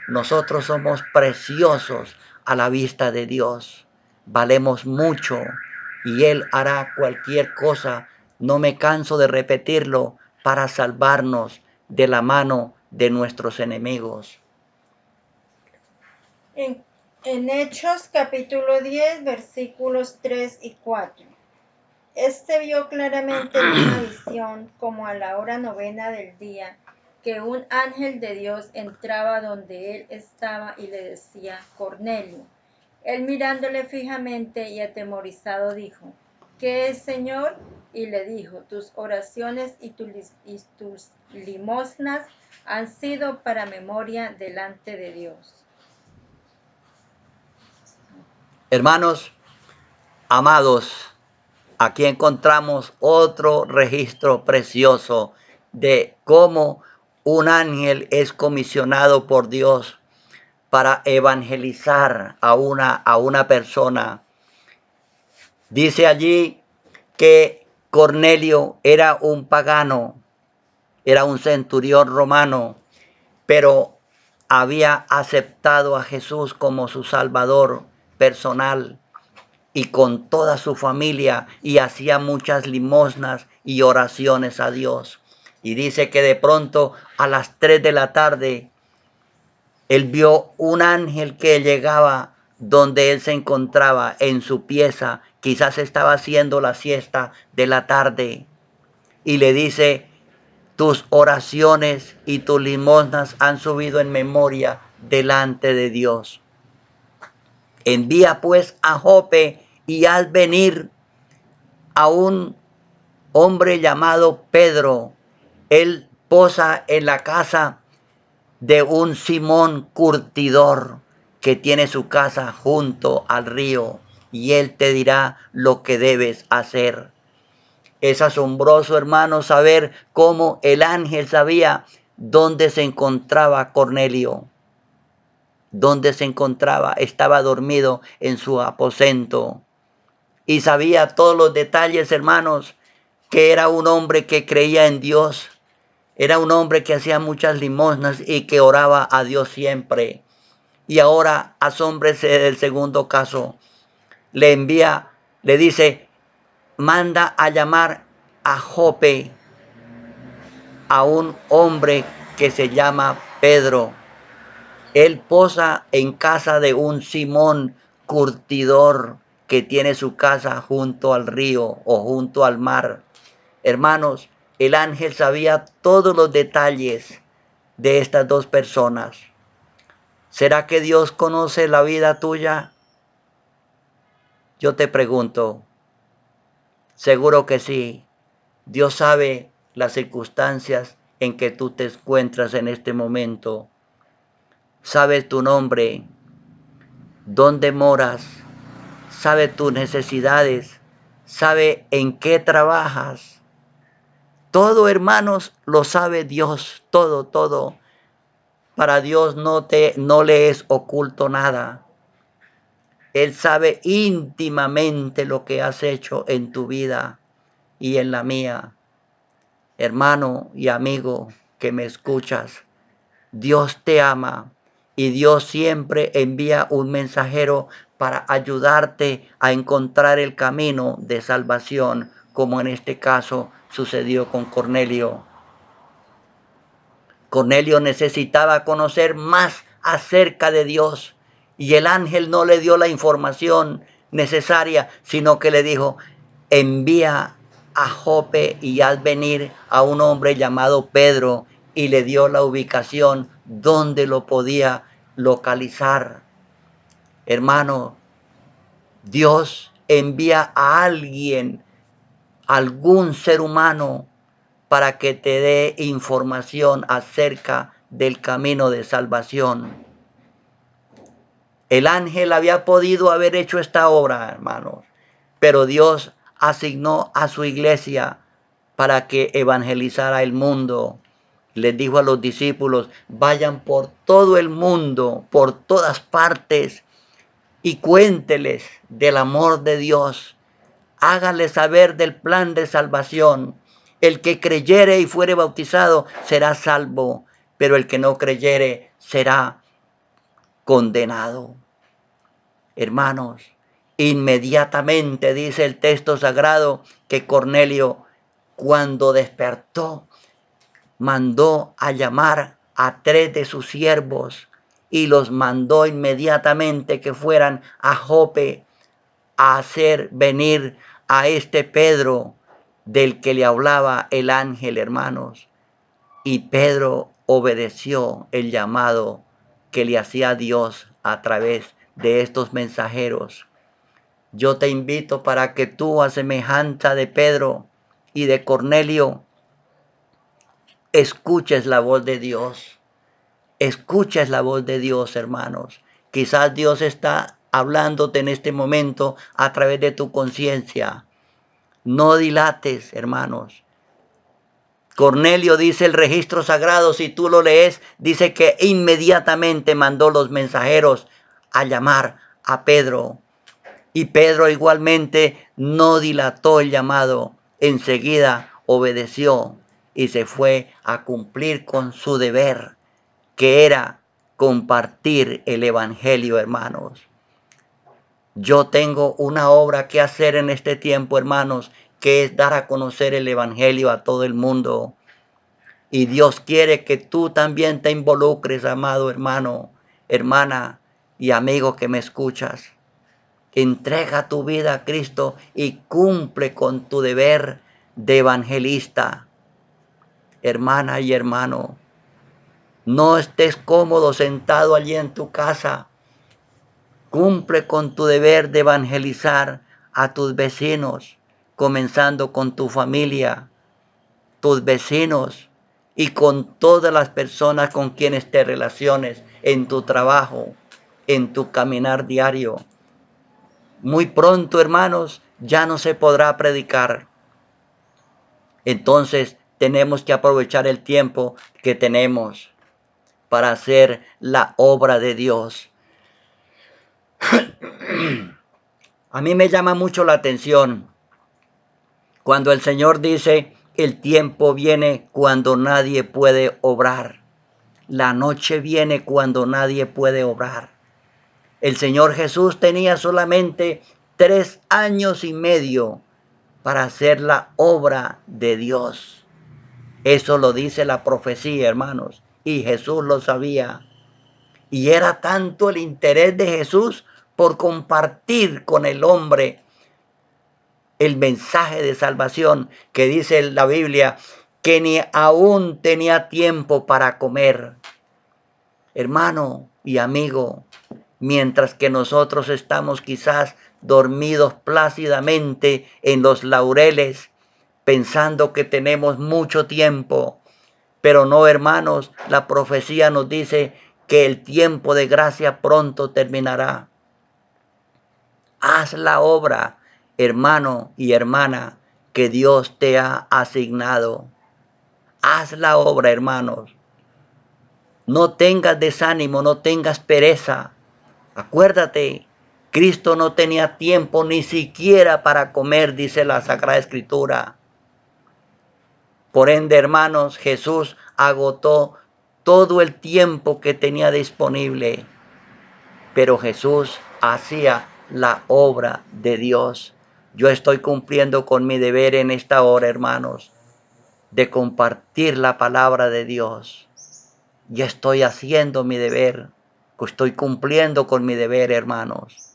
nosotros somos preciosos a la vista de Dios. Valemos mucho y Él hará cualquier cosa. No me canso de repetirlo para salvarnos de la mano de nuestros enemigos. En Hechos capítulo 10, versículos 3 y 4. Este vio claramente en una visión, como a la hora novena del día, que un ángel de Dios entraba donde él estaba y le decía, Cornelio. Él mirándole fijamente y atemorizado dijo, ¿qué es, Señor? Y le dijo, tus oraciones y tus limosnas han sido para memoria delante de Dios. Hermanos, amados, aquí encontramos otro registro precioso de cómo un ángel es comisionado por Dios para evangelizar a una persona. Dice allí que Cornelio era un pagano, era un centurión romano, pero había aceptado a Jesús como su Salvador personal y con toda su familia, y hacía muchas limosnas y oraciones a Dios. Y dice que de pronto a las 3 de la tarde él vio un ángel que llegaba donde él se encontraba en su pieza, quizás estaba haciendo la siesta de la tarde, y le dice, tus oraciones y tus limosnas han subido en memoria delante de Dios. Envía pues a Jope y haz venir a un hombre llamado Pedro. Él posa en la casa de un Simón curtidor que tiene su casa junto al río, y él te dirá lo que debes hacer. Es asombroso, hermano, saber cómo el ángel sabía dónde se encontraba Cornelio, dónde se encontraba. Estaba dormido en su aposento y sabía todos los detalles, hermanos, que era un hombre que creía en Dios. Era un hombre que hacía muchas limosnas y que oraba a Dios siempre. Y ahora, asómbrese del segundo caso. Le envía, le dice, manda a llamar a Jope a un hombre que se llama Pedro. Él posa en casa de un Simón curtidor que tiene su casa junto al río o junto al mar. Hermanos, el ángel sabía todos los detalles de estas dos personas. ¿Será que Dios conoce la vida tuya? Yo te pregunto, seguro que sí. Dios sabe las circunstancias en que tú te encuentras en este momento. Sabe tu nombre, dónde moras, sabe tus necesidades, sabe en qué trabajas. Todo, hermanos, lo sabe Dios, todo, todo. Para Dios no le es oculto nada. Él sabe íntimamente lo que has hecho en tu vida y en la mía. Hermano y amigo que me escuchas, Dios te ama y Dios siempre envía un mensajero para ayudarte a encontrar el camino de salvación, como en este caso sucedió con Cornelio. Cornelio necesitaba conocer más acerca de Dios y el ángel no le dio la información necesaria, sino que le dijo, envía a Jope y haz venir a un hombre llamado Pedro, y le dio la ubicación donde lo podía localizar. Hermano, Dios envía a alguien, algún ser humano, para que te dé información acerca del camino de salvación. El ángel había podido haber hecho esta obra, hermanos, pero Dios asignó a su iglesia para que evangelizara el mundo. Les dijo a los discípulos, vayan por todo el mundo, por todas partes, y cuénteles del amor de Dios. Háganle saber del plan de salvación. El que creyere y fuere bautizado será salvo, pero el que no creyere será condenado. Hermanos, inmediatamente dice el texto sagrado que Cornelio, cuando despertó, mandó a llamar a 3 de sus siervos y los mandó inmediatamente que fueran a Jope a hacer venir a este Pedro del que le hablaba el ángel, hermanos. Y Pedro obedeció el llamado que le hacía Dios a través de estos mensajeros. Yo te invito para que tú, a semejanza de Pedro y de Cornelio, escuches la voz de Dios. Escuches la voz de Dios, hermanos. Quizás Dios está hablándote en este momento a través de tu conciencia. No dilates, hermanos. Cornelio, dice el registro sagrado, si tú lo lees, dice que inmediatamente mandó los mensajeros a llamar a Pedro. Y Pedro igualmente no dilató el llamado. Enseguida obedeció y se fue a cumplir con su deber, que era compartir el evangelio, hermanos. Yo tengo una obra que hacer en este tiempo, hermanos, que es dar a conocer el evangelio a todo el mundo. Y Dios quiere que tú también te involucres, amado hermano, hermana y amigo que me escuchas. Entrega tu vida a Cristo y cumple con tu deber de evangelista. Hermana y hermano, no estés cómodo sentado allí en tu casa. Cumple con tu deber de evangelizar a tus vecinos, comenzando con tu familia, tus vecinos y con todas las personas con quienes te relaciones en tu trabajo, en tu caminar diario. Muy pronto, hermanos, ya no se podrá predicar. Entonces tenemos que aprovechar el tiempo que tenemos para hacer la obra de Dios. A mí me llama mucho la atención cuando el Señor dice, el tiempo viene cuando nadie puede obrar. La noche viene cuando nadie puede obrar. El Señor Jesús tenía solamente 3 años y medio para hacer la obra de Dios. Eso lo dice la profecía, hermanos, y Jesús lo sabía. Y era tanto el interés de Jesús por compartir con el hombre el mensaje de salvación, que dice la Biblia que ni aún tenía tiempo para comer. Hermano y amigo, mientras que nosotros estamos quizás dormidos plácidamente en los laureles, pensando que tenemos mucho tiempo, pero no, hermanos, la profecía nos dice que el tiempo de gracia pronto terminará. Haz la obra, hermano y hermana, que Dios te ha asignado. Haz la obra, hermanos. No tengas desánimo, no tengas pereza. Acuérdate, Cristo no tenía tiempo ni siquiera para comer, dice la Sagrada Escritura. Por ende, hermanos, Jesús agotó todo el tiempo que tenía disponible. Pero Jesús hacía la obra de Dios. Yo estoy cumpliendo con mi deber en esta hora, hermanos, de compartir la palabra de Dios. Yo estoy haciendo mi deber. Estoy cumpliendo con mi deber, hermanos.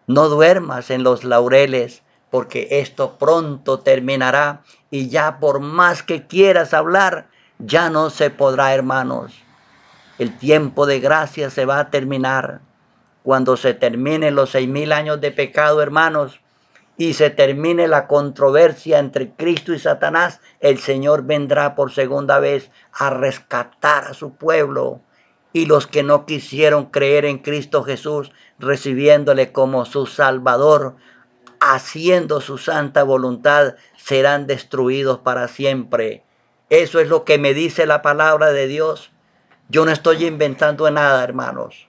No duermas en los laureles, porque esto pronto terminará y ya por más que quieras hablar, ya no se podrá, hermanos. El tiempo de gracia se va a terminar. Cuando se terminen los 6,000 años de pecado, hermanos, y se termine la controversia entre Cristo y Satanás, el Señor vendrá por segunda vez a rescatar a su pueblo. Y los que no quisieron creer en Cristo Jesús, recibiéndole como su Salvador, haciendo su santa voluntad, serán destruidos para siempre. Eso es lo que me dice la palabra de Dios. Yo no estoy inventando nada, hermanos.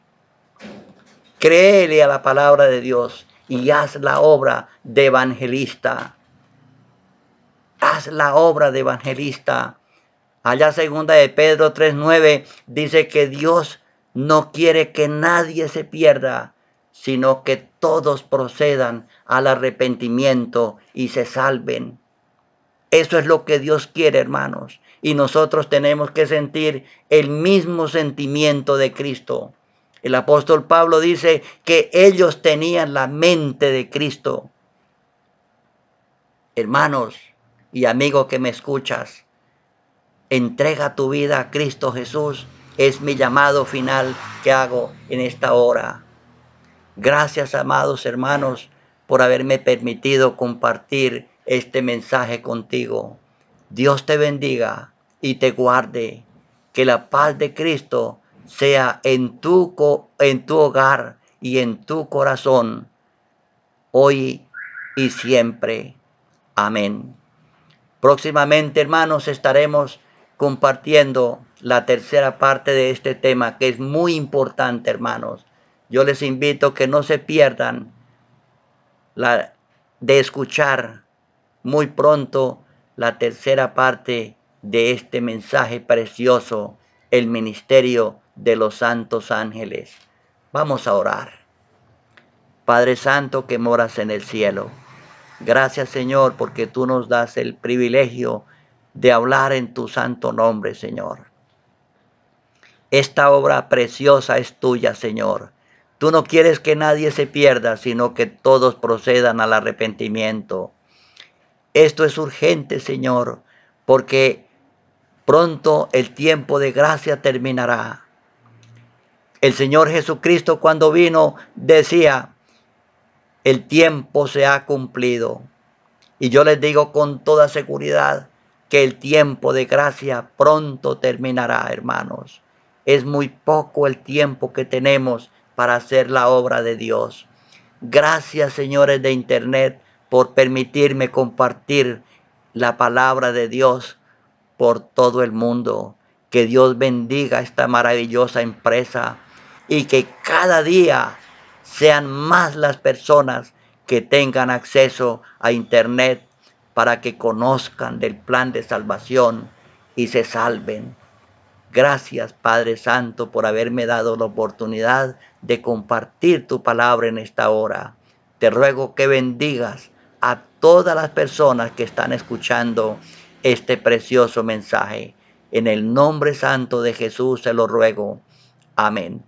Créele a la palabra de Dios y haz la obra de evangelista. Haz la obra de evangelista. Allá segunda de Pedro 3:9 dice que Dios no quiere que nadie se pierda, sino que todos procedan al arrepentimiento y se salven. Eso es lo que Dios quiere, hermanos. y nosotros tenemos que sentir el mismo sentimiento de Cristo. El apóstol Pablo dice que ellos tenían la mente de Cristo. Hermanos y amigos que me escuchas, entrega tu vida a Cristo Jesús. Es mi llamado final que hago en esta hora. Gracias, amados hermanos, por haberme permitido compartir este mensaje contigo. Dios te bendiga y te guarde. Que la paz de Cristo sea en tu hogar y en tu corazón, hoy y siempre. Amén. Próximamente, hermanos, estaremos compartiendo la tercera parte de este tema, que es muy importante, hermanos. Yo les invito a que no se pierdan de escuchar muy pronto la tercera parte de este mensaje precioso, el ministerio de los santos ángeles. Vamos a orar. Padre Santo que moras en el cielo, gracias, Señor, porque tú nos das el privilegio de hablar en tu santo nombre, Señor. Esta obra preciosa es tuya, Señor. Tú no quieres que nadie se pierda, sino que todos procedan al arrepentimiento. Esto es urgente, Señor, porque pronto el tiempo de gracia terminará. El Señor Jesucristo, cuando vino, decía: el tiempo se ha cumplido. Y yo les digo con toda seguridad que el tiempo de gracia pronto terminará, hermanos. Es muy poco el tiempo que tenemos para hacer la obra de Dios. Gracias, señores de Internet, por permitirme compartir la palabra de Dios por todo el mundo. Que Dios bendiga esta maravillosa empresa y que cada día sean más las personas que tengan acceso a Internet para que conozcan del plan de salvación y se salven. Gracias, Padre Santo, por haberme dado la oportunidad de compartir tu palabra en esta hora. Te ruego que bendigas a todas las personas que están escuchando este precioso mensaje. En el nombre santo de Jesús se lo ruego. Amén.